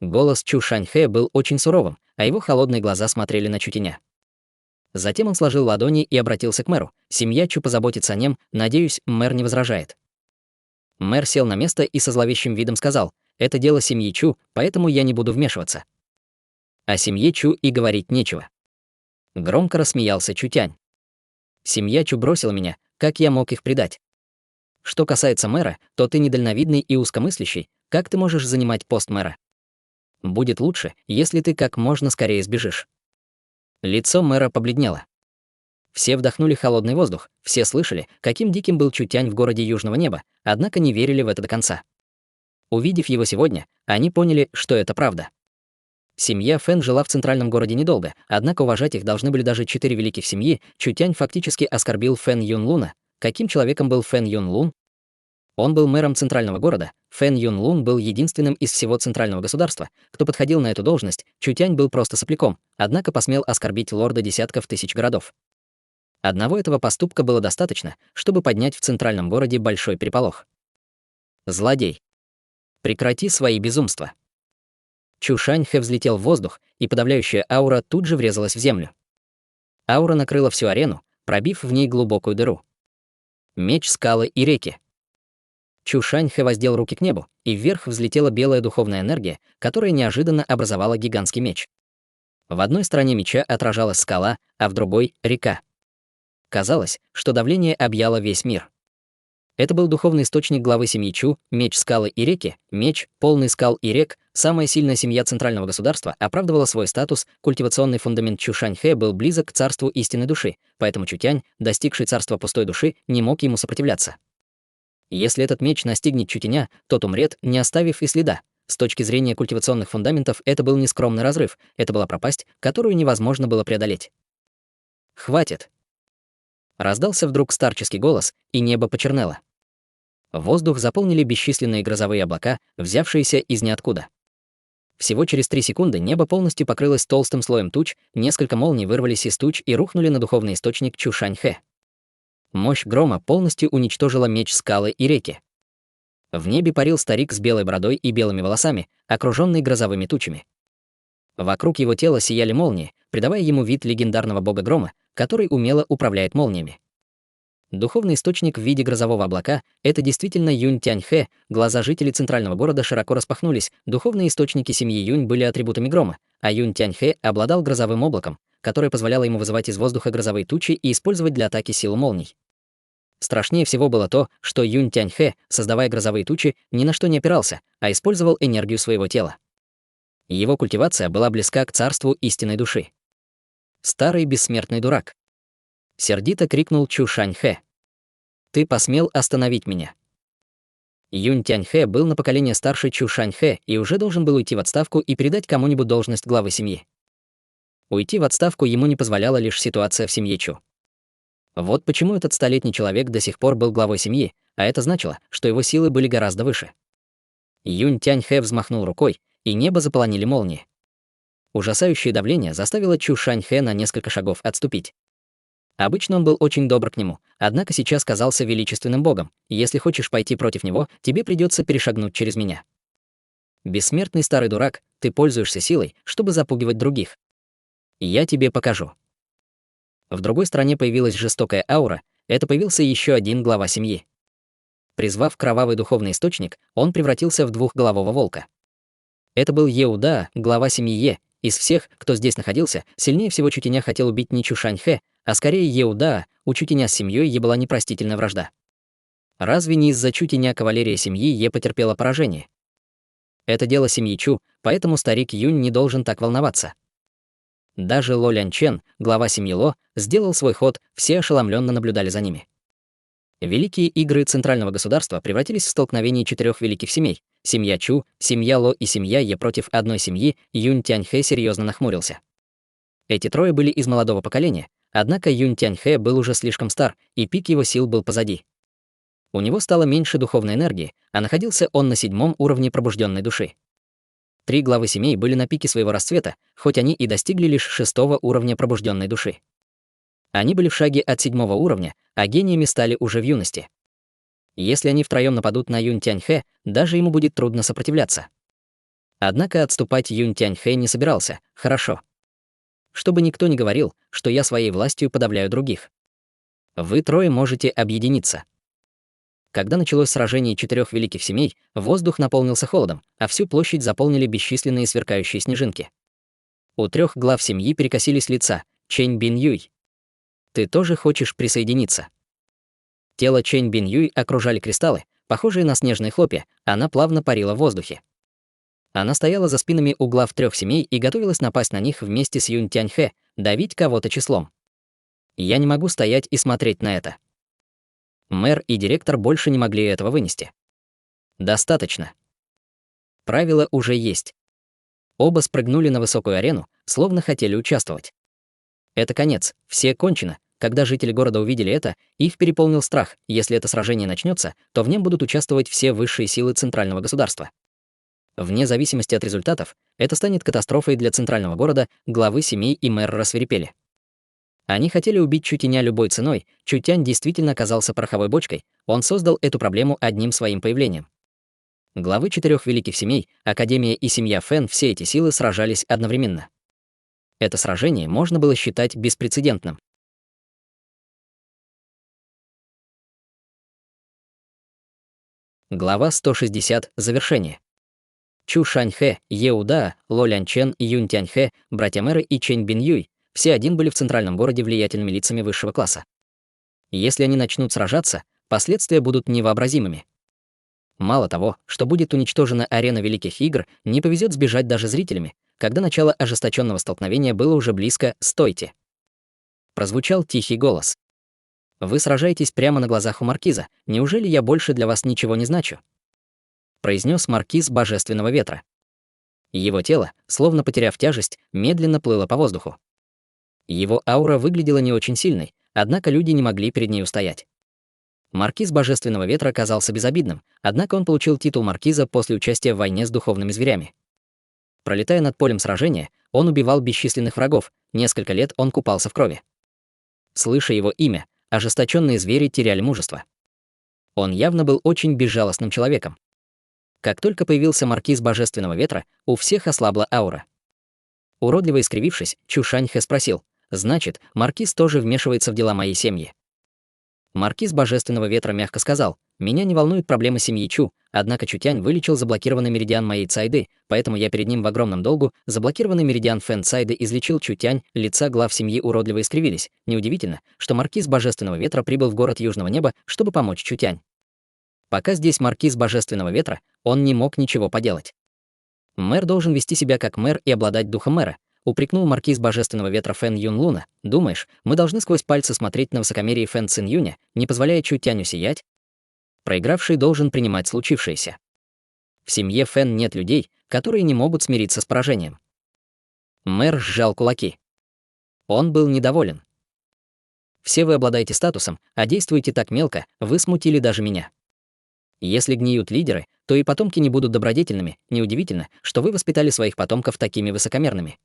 A: Голос Чу Шаньхэ был очень суровым, а его холодные глаза смотрели на Чутяня. Затем он сложил ладони и обратился к мэру. «Семья Чу позаботится о нем, надеюсь, мэр не возражает». Мэр сел на место и со зловещим видом сказал: «Это дело семьи Чу, поэтому я не буду вмешиваться». О семье Чу и говорить нечего. Громко рассмеялся Чутянь. «Семья Чу бросила меня, как я мог их предать? Что касается мэра, то ты недальновидный и узкомыслящий, как ты можешь занимать пост мэра? Будет лучше, если ты как можно скорее сбежишь». Лицо мэра побледнело. Все вдохнули холодный воздух, все слышали, каким диким был Чутянь в городе Южного Неба, однако не верили в это до конца. Увидев его сегодня, они поняли, что это правда. Семья Фэн жила в центральном городе недолго, однако уважать их должны были даже 4 великих семьи. Чутянь фактически оскорбил Фэн Юн Луна. Каким человеком был Фэн Юн Лун? Он был мэром центрального города, Фэн Юнлун был единственным из всего центрального государства, кто подходил на эту должность. Чутянь был просто сопляком, однако посмел оскорбить лорда десятков тысяч городов. Одного этого поступка было достаточно, чтобы поднять в центральном городе большой переполох. Злодей. Прекрати свои безумства. Чу Шаньхэ взлетел в воздух, и подавляющая аура тут же врезалась в землю. Аура накрыла всю арену, пробив в ней глубокую дыру. Меч, скалы и реки. Чу Шаньхэ воздел руки к небу, и вверх взлетела белая духовная энергия, которая неожиданно образовала гигантский меч. В одной стороне меча отражалась скала, а в другой — река. Казалось, что давление объяло весь мир. Это был духовный источник главы семьи Чу, меч, скалы и реки, меч, полный скал и рек, самая сильная семья центрального государства оправдывала свой статус, культивационный фундамент Чу Шаньхэ был близок к царству истинной души, поэтому Чутянь, достигший царства пустой души, не мог ему сопротивляться. Если этот меч настигнет Чутяня, тот умрет, не оставив и следа. С точки зрения культивационных фундаментов это был нескромный разрыв, это была пропасть, которую невозможно было преодолеть. «Хватит!» Раздался вдруг старческий голос, и небо почернело. Воздух заполнили бесчисленные грозовые облака, взявшиеся из ниоткуда. Всего через 3 секунды небо полностью покрылось толстым слоем туч, несколько молний вырвались из туч и рухнули на духовный источник Чу Шаньхэ. Мощь грома полностью уничтожила меч, скалы и реки. В небе парил старик с белой бородой и белыми волосами, окруженный грозовыми тучами. Вокруг его тела сияли молнии, придавая ему вид легендарного бога грома, который умело управляет молниями. Духовный источник в виде грозового облака — это действительно Юнь Тяньхэ. Глаза жителей центрального города широко распахнулись. Духовные источники семьи Юнь были атрибутами грома, а Юнь Тяньхэ обладал грозовым облаком, которое позволяло ему вызывать из воздуха грозовые тучи и использовать для атаки силу молний. Страшнее всего было то, что Юнь Тяньхэ, создавая грозовые тучи, ни на что не опирался, а использовал энергию своего тела. Его культивация была близка к царству истинной души. «Старый бессмертный дурак!» Сердито крикнул Чу Шаньхэ. «Ты посмел остановить меня!» Юнь Тяньхэ был на поколение старше Чу Шаньхэ и уже должен был уйти в отставку и передать кому-нибудь должность главы семьи. Уйти в отставку ему не позволяла лишь ситуация в семье Чу. Вот почему этот столетний человек до сих пор был главой семьи, а это значило, что его силы были гораздо выше. Юнь Тяньхэ взмахнул рукой, и небо заполонили молнии. Ужасающее давление заставило Чу Шаньхэ на несколько шагов отступить. Обычно он был очень добр к нему, однако сейчас казался величественным богом. Если хочешь пойти против него, тебе придется перешагнуть через меня. Бессмертный старый дурак, ты пользуешься силой, чтобы запугивать других. Я тебе покажу. В другой стороне появилась жестокая аура, это появился еще один глава семьи. Призвав кровавый духовный источник, он превратился в двухголового волка. Это был Еуда, глава семьи Е. Из всех, кто здесь находился, сильнее всего Чутяня хотел убить не Чу Шаньхэ, а скорее Еуда. У Чутяня с семьей Е была непростительная вражда. Разве не из-за Чутяня кавалерия семьи Е потерпела поражение? Это дело семьи Чу, поэтому старик Юнь не должен так волноваться. Даже Ло Лянчен, глава семьи Ло, сделал свой ход, все ошеломленно наблюдали за ними. Великие игры центрального государства превратились в столкновение 4 великих семей. Семья Чу, семья Ло и семья Е против одной семьи. Юнь Тяньхэ серьезно нахмурился. Эти трое были из молодого поколения, однако Юнь Тяньхэ был уже слишком стар, и пик его сил был позади. У него стало меньше духовной энергии, а находился он на 7-м уровне пробужденной души. 3 главы семей были на пике своего расцвета, хоть они и достигли лишь 6-го уровня пробужденной души. Они были в шаге от 7-го уровня, а гениями стали уже в юности. Если они втроем нападут на Юнь Тяньхэ, даже ему будет трудно сопротивляться. Однако отступать Юнь Тяньхэ не собирался. Хорошо. Чтобы никто не говорил, что я своей властью подавляю других. Вы трое можете объединиться. Когда началось сражение 4 великих семей, воздух наполнился холодом, а всю площадь заполнили бесчисленные сверкающие снежинки. У 3 глав семьи перекосились лица. Чэнь Бин Юй. Ты тоже хочешь присоединиться? Тело Чэнь Бин Юй окружали кристаллы, похожие на снежные хлопья, она плавно парила в воздухе. Она стояла за спинами у глав 3 семей и готовилась напасть на них вместе с Юнь Тяньхэ, давить кого-то числом. Я не могу стоять и смотреть на это. Мэр и директор больше не могли этого вынести. Достаточно. Правила уже есть. Оба спрыгнули на высокую арену, словно хотели участвовать. Это конец, все кончено, Когда жители города увидели это, их переполнил страх. Если это сражение начнется, то в нем будут участвовать все высшие силы центрального государства. Вне зависимости от результатов, это станет катастрофой для центрального города, главы семей и мэр рассвирепели. Они хотели убить Чутяня любой ценой. Чутянь действительно оказался пороховой бочкой, он создал эту проблему одним своим появлением. Главы 4 великих семей, Академия и семья Фэн, все эти силы сражались одновременно. Это сражение можно было считать беспрецедентным. Глава 160. Завершение. Чу Шаньхэ, Еу Да, Ло Лянчен, Юнь Тяньхэ, братья мэры и Чэнь Бин Юй все один были в центральном городе влиятельными лицами высшего класса. Если они начнут сражаться, последствия будут невообразимыми. Мало того, что будет уничтожена арена Великих Игр, не повезет сбежать даже зрителями. Когда начало ожесточенного столкновения было уже близко, стойте. Прозвучал тихий голос. Вы сражаетесь прямо на глазах у маркиза. Неужели я больше для вас ничего не значу? Произнес маркиз Божественного Ветра. Его тело, словно потеряв тяжесть, медленно плыло по воздуху. Его аура выглядела не очень сильной, однако люди не могли перед ней устоять. Маркиз Божественного Ветра казался безобидным, однако он получил титул маркиза после участия в войне с духовными зверями. Пролетая над полем сражения, он убивал бесчисленных врагов, несколько лет он купался в крови. Слыша его имя, ожесточенные звери теряли мужество. Он явно был очень безжалостным человеком. Как только появился маркиз Божественного Ветра, у всех ослабла аура. Уродливо искривившись, Чу Шаньхэ спросил: «Значит, маркиз тоже вмешивается в дела моей семьи?» Маркиз Божественного Ветра мягко сказал: «Меня не волнует проблема семьи Чу, однако Чутянь вылечил заблокированный меридиан моей Цайды, поэтому я перед ним в огромном долгу. Заблокированный меридиан Фэн Цайды излечил Чутянь, лица глав семьи уродливо искривились. Неудивительно, что маркиз Божественного Ветра прибыл в город Южного Неба, чтобы помочь Чутянь. Пока здесь маркиз Божественного Ветра, он не мог ничего поделать. Мэр должен вести себя как мэр и обладать духом мэра», упрекнул маркиз Божественного Ветра Фэн Юн Луна. «Думаешь, мы должны сквозь пальцы смотреть на высокомерие Фэн Цин Юня, не позволяя Чутяню сиять? Проигравший должен принимать случившееся. В семье Фэн нет людей, которые не могут смириться с поражением». Мэр сжал кулаки. Он был недоволен. «Все вы обладаете статусом, а действуете так мелко, вы смутили даже меня. Если гниют лидеры, то и потомки не будут добродетельными. Неудивительно, что вы воспитали своих потомков такими высокомерными.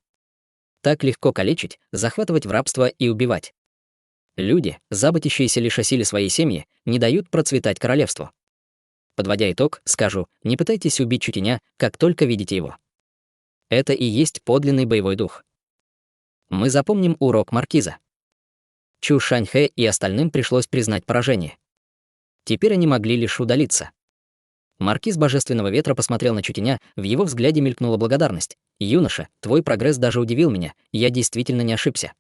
A: Так легко калечить, захватывать в рабство и убивать. Люди, заботящиеся лишь о силе своей семьи, не дают процветать королевству. Подводя итог, скажу, не пытайтесь убить Чутяня, как только видите его. Это и есть подлинный боевой дух. Мы запомним урок маркиза». Чу Шаньхэ и остальным пришлось признать поражение. Теперь они могли лишь удалиться. Маркиз Божественного Ветра посмотрел на Чутяня, в его взгляде мелькнула благодарность. «Юноша, твой прогресс даже удивил меня, я действительно не ошибся.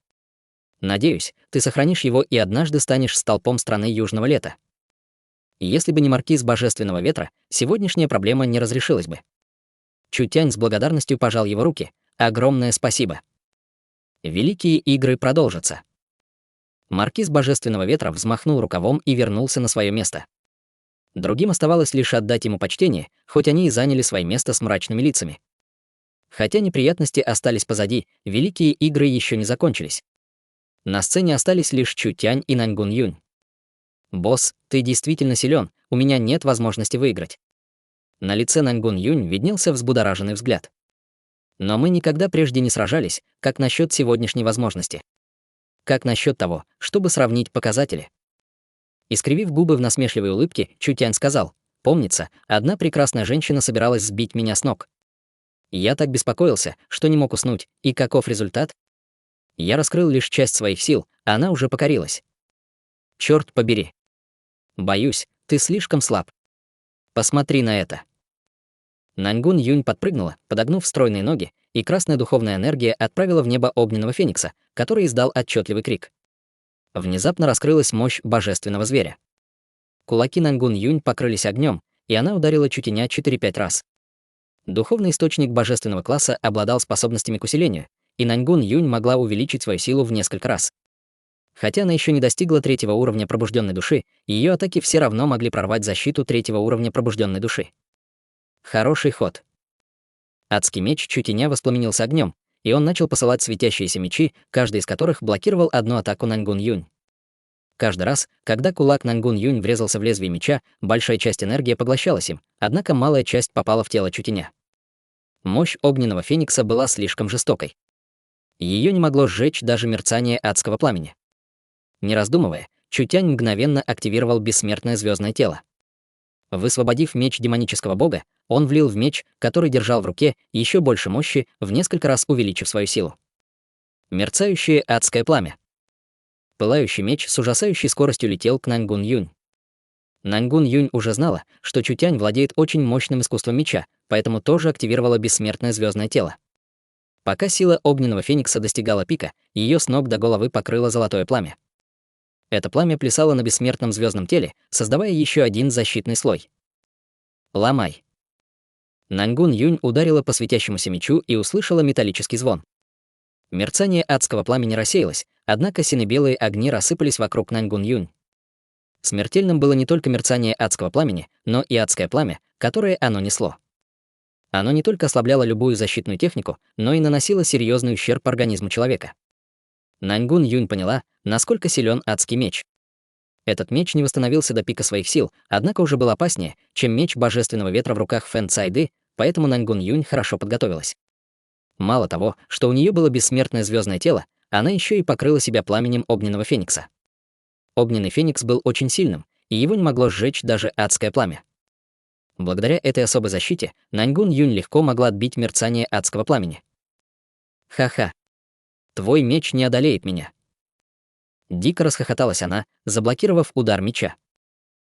A: Надеюсь, ты сохранишь его и однажды станешь столпом страны Южного Лета». Если бы не маркиз Божественного Ветра, сегодняшняя проблема не разрешилась бы. Чутянь с благодарностью пожал его руки. «Огромное спасибо. Великие игры продолжатся». Маркиз Божественного Ветра взмахнул рукавом и вернулся на свое место. Другим оставалось лишь отдать ему почтение, хоть они и заняли свои места с мрачными лицами. Хотя неприятности остались позади, великие игры еще не закончились. На сцене остались лишь Чутянь и Наньгун Юнь. «Босс, ты действительно силен, у меня нет возможности выиграть». На лице Наньгун Юнь виднелся взбудораженный взгляд. «Но мы никогда прежде не сражались, как насчет сегодняшней возможности? Как насчет того, чтобы сравнить показатели?» Искривив губы в насмешливой улыбке, Чутянь сказал: «Помнится, одна прекрасная женщина собиралась сбить меня с ног. Я так беспокоился, что не мог уснуть, и каков результат? Я раскрыл лишь часть своих сил, а она уже покорилась. Черт побери. Боюсь, ты слишком слаб. Посмотри на это». Наньгун Юнь подпрыгнула, подогнув стройные ноги, и красная духовная энергия отправила в небо огненного феникса, который издал отчетливый крик. Внезапно раскрылась мощь божественного зверя. Кулаки Наньгун Юнь покрылись огнем, и она ударила Чутяня 4-5 раз. Духовный источник божественного класса обладал способностями к усилению, и Наньгун Юнь могла увеличить свою силу в несколько раз. Хотя она еще не достигла 3-го уровня пробужденной души, ее атаки все равно могли прорвать защиту 3-го уровня пробужденной души. Хороший ход. Адский меч Чутяня воспламенился огнем, и он начал посылать светящиеся мечи, каждый из которых блокировал одну атаку Наньгун Юнь. Каждый раз, когда кулак Нангун Юнь врезался в лезвие меча, большая часть энергии поглощалась им, однако малая часть попала в тело Чутяня. Мощь огненного феникса была слишком жестокой. Ее не могло сжечь даже мерцание адского пламени. Не раздумывая, Чутянь мгновенно активировал бессмертное звездное тело. Высвободив меч демонического бога, он влил в меч, который держал в руке, еще больше мощи, в несколько раз увеличив свою силу. Мерцающее адское пламя. Пылающий меч с ужасающей скоростью летел к Нангун Юнь. Нангун Юнь уже знала, что Чутянь владеет очень мощным искусством меча, поэтому тоже активировала бессмертное звездное тело. Пока сила огненного феникса достигала пика, ее с ног до головы покрыло золотое пламя. Это пламя плясало на бессмертном звездном теле, создавая еще один защитный слой. Ламай. Нангун Юнь ударила по светящемуся мечу и услышала металлический звон. Мерцание адского пламени рассеялось, однако сине-белые огни рассыпались вокруг Нангун Юнь. Смертельным было не только мерцание адского пламени, но и адское пламя, которое оно несло. Оно не только ослабляло любую защитную технику, но и наносило серьезный ущерб организму человека. Нангун Юнь поняла, насколько силен адский меч. Этот меч не восстановился до пика своих сил, однако уже был опаснее, чем меч божественного ветра в руках Фэн Цайды, поэтому Нангун Юнь хорошо подготовилась. Мало того, что у нее было бессмертное звездное тело, она еще и покрыла себя пламенем огненного феникса. Огненный феникс был очень сильным, и его не могло сжечь даже адское пламя. Благодаря этой особой защите Нангун Юнь легко могла отбить мерцание адского пламени. «Ха-ха! Твой меч не одолеет меня!» Дико расхохоталась она, заблокировав удар меча.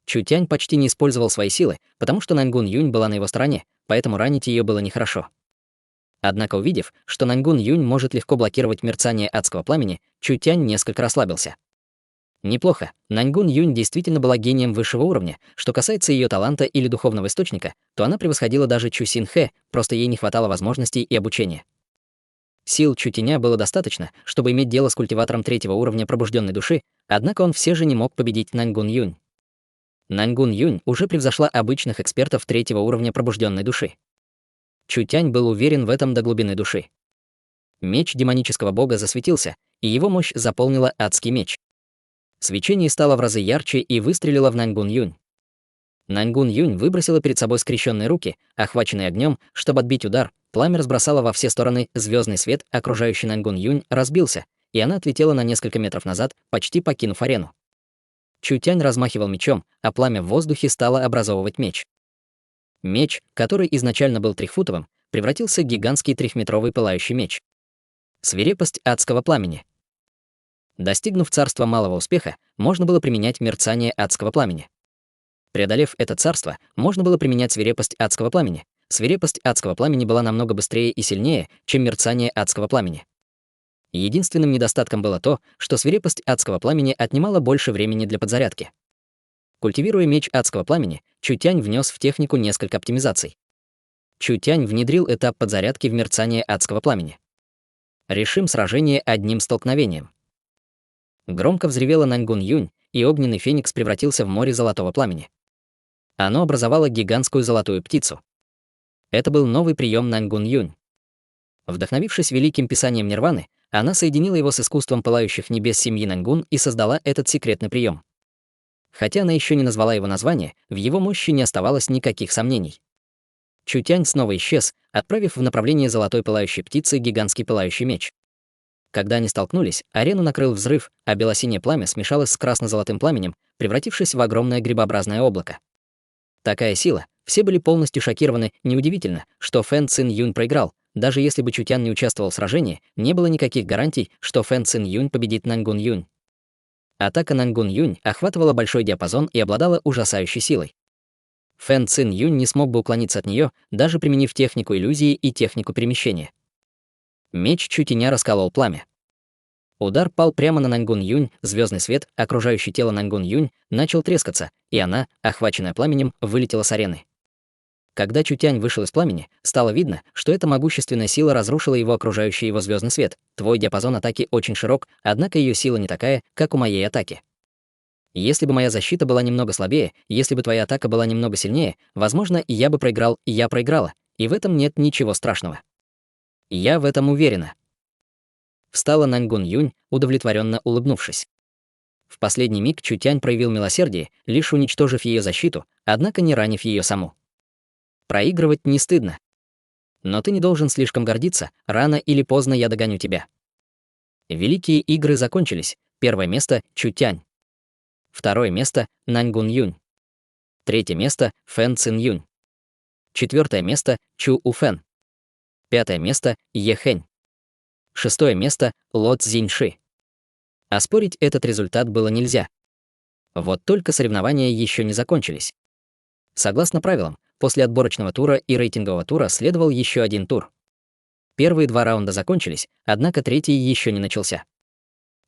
A: Чутянь почти не использовал свои силы, потому что Нангун Юнь была на его стороне, поэтому ранить ее было нехорошо. Однако увидев, что Нангун Юнь может легко блокировать мерцание адского пламени, Чутянь несколько расслабился. Неплохо, Нангун Юнь действительно была гением высшего уровня. Что касается ее таланта или духовного источника, то она превосходила даже Чу Син Хэ, просто ей не хватало возможностей и обучения. Сил Чутяня было достаточно, чтобы иметь дело с культиватором третьего уровня пробужденной души, однако он все же не мог победить Нангун Юнь. Нангун Юнь уже превзошла обычных экспертов третьего уровня пробужденной души. Чутянь был уверен в этом до глубины души. Меч демонического бога засветился, и его мощь заполнила адский меч. Свечение стало в разы ярче и выстрелило в Нангун Юнь. Нангун Юнь выбросила перед собой скрещенные руки, охваченные огнем, чтобы отбить удар. Пламя разбросало во все стороны звездный свет, окружающий Нангун Юнь разбился, и она отлетела на несколько метров назад, почти покинув арену. Чутянь размахивал мечом, а пламя в воздухе стало образовывать меч. Меч, который изначально был трехфутовым, превратился в гигантский трехметровый пылающий меч. Свирепость адского пламени. Достигнув царства малого успеха, можно было применять мерцание адского пламени. Преодолев это царство, можно было применять свирепость адского пламени. Свирепость адского пламени была намного быстрее и сильнее, чем мерцание адского пламени. Единственным недостатком было то, что свирепость адского пламени отнимала больше времени для подзарядки. Культивируя меч адского пламени, Чутянь внес в технику несколько оптимизаций. Чутянь внедрил этап подзарядки в мерцание адского пламени. Решим сражение одним столкновением. Громко взревела Нангун Юнь, и огненный феникс превратился в море золотого пламени. Оно образовало гигантскую золотую птицу. Это был новый прием Нангун Юнь. Вдохновившись великим писанием Нирваны, она соединила его с искусством пылающих небес семьи Нангун и создала этот секретный прием. Хотя она еще не назвала его название, в его мощи не оставалось никаких сомнений. Чутянь снова исчез, отправив в направлении золотой пылающей птицы гигантский пылающий меч. Когда они столкнулись, арену накрыл взрыв, а белосинее пламя смешалось с красно-золотым пламенем, превратившись в огромное грибообразное облако. Такая сила, все были полностью шокированы. Неудивительно, что Фэн Цин Юнь проиграл. Даже если бы Чутян не участвовал в сражении, не было никаких гарантий, что Фэн Цин Юнь победит Нангун Юнь. Атака Нангун Юнь охватывала большой диапазон и обладала ужасающей силой. Фэн Цин Юнь не смог бы уклониться от нее, даже применив технику иллюзии и технику перемещения. Меч Чутяня расколол пламя. Удар пал прямо на Нангун Юнь, звездный свет, окружающий тело Нангун Юнь, начал трескаться, и она, охваченная пламенем, вылетела с арены. Когда Чутянь вышел из пламени, стало видно, что эта могущественная сила разрушила его окружающий его звездный свет. Твой диапазон атаки очень широк, однако ее сила не такая, как у моей атаки. Если бы моя защита была немного слабее, если бы твоя атака была немного сильнее, возможно, я бы проиграл, и я проиграла, и в этом нет ничего страшного. Я в этом уверена. Встала Нангун Юнь, удовлетворенно улыбнувшись. В последний миг Чутянь проявил милосердие, лишь уничтожив ее защиту, однако не ранив ее саму. Проигрывать не стыдно. Но ты не должен слишком гордиться, рано или поздно я догоню тебя. Великие игры закончились. Первое место — Чутянь. Второе место — Наньгун Юнь. Третье место — Фэн Цин Юнь. Четвертое место — Чу Уфэн. Пятое место — Ехэнь. Шестое место — Ло Цзиньши. Оспорить этот результат было нельзя. Вот только соревнования еще не закончились. Согласно правилам, после отборочного тура и рейтингового тура следовал еще один тур. Первые два раунда закончились, однако третий еще не начался.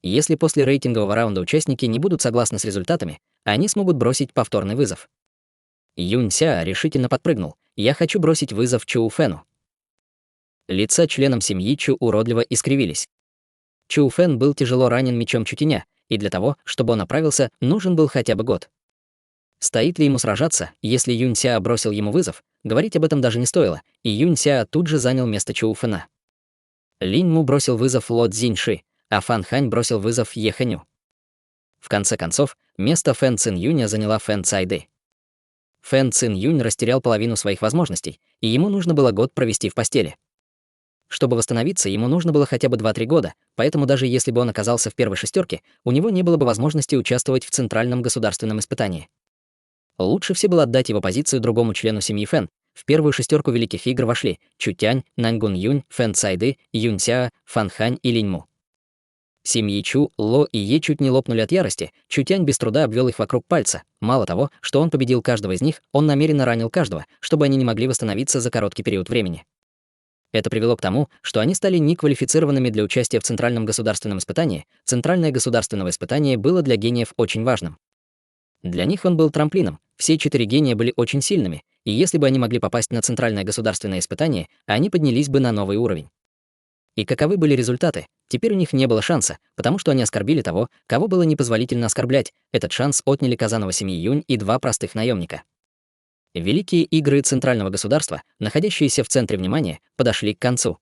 A: Если после рейтингового раунда участники не будут согласны с результатами, они смогут бросить повторный вызов. Юнь Ся решительно подпрыгнул. «Я хочу бросить вызов Чу Фэну». Лица членам семьи Чу уродливо искривились. Чу Фэн был тяжело ранен мечом Чутяня, и для того, чтобы он оправился, нужен был хотя бы год. Стоит ли ему сражаться, если Юнь Ся бросил ему вызов, говорить об этом даже не стоило, и Юнь Ся тут же занял место Чу Фэна. Линь Му бросил вызов Ло Цзиньши, а Фан Хань бросил вызов Е Хэню. В конце концов, место Фэн Цин Юня заняла Фэн Цайды. Фэн Цин Юнь растерял половину своих возможностей, и ему нужно было год провести в постели. Чтобы восстановиться, ему нужно было хотя бы 2-3 года, поэтому даже если бы он оказался в первой шестерке, у него не было бы возможности участвовать в центральном государственном испытании. Лучше всего было отдать его позицию другому члену семьи Фэн. В первую шестерку великих игр вошли Чутянь, Наньгун Юнь, Фэн Цайды, Юнь Ся, Фан Хань и Линь Му. Семьи Чу, Ло и Е чуть не лопнули от ярости, Чутянь без труда обвел их вокруг пальца. Мало того, что он победил каждого из них, он намеренно ранил каждого, чтобы они не могли восстановиться за короткий период времени. Это привело к тому, что они стали неквалифицированными для участия в центральном государственном испытании. Центральное государственное испытание было для гениев очень важным. Для них он был трамплином, все 4 гения были очень сильными, и если бы они могли попасть на центральное государственное испытание, они поднялись бы на новый уровень. И каковы были результаты? Теперь у них не было шанса, потому что они оскорбили того, кого было непозволительно оскорблять. Этот шанс отняли Казанова семьи Юнь и 2 простых наемника. Великие игры центрального государства, находящиеся в центре внимания, подошли к концу.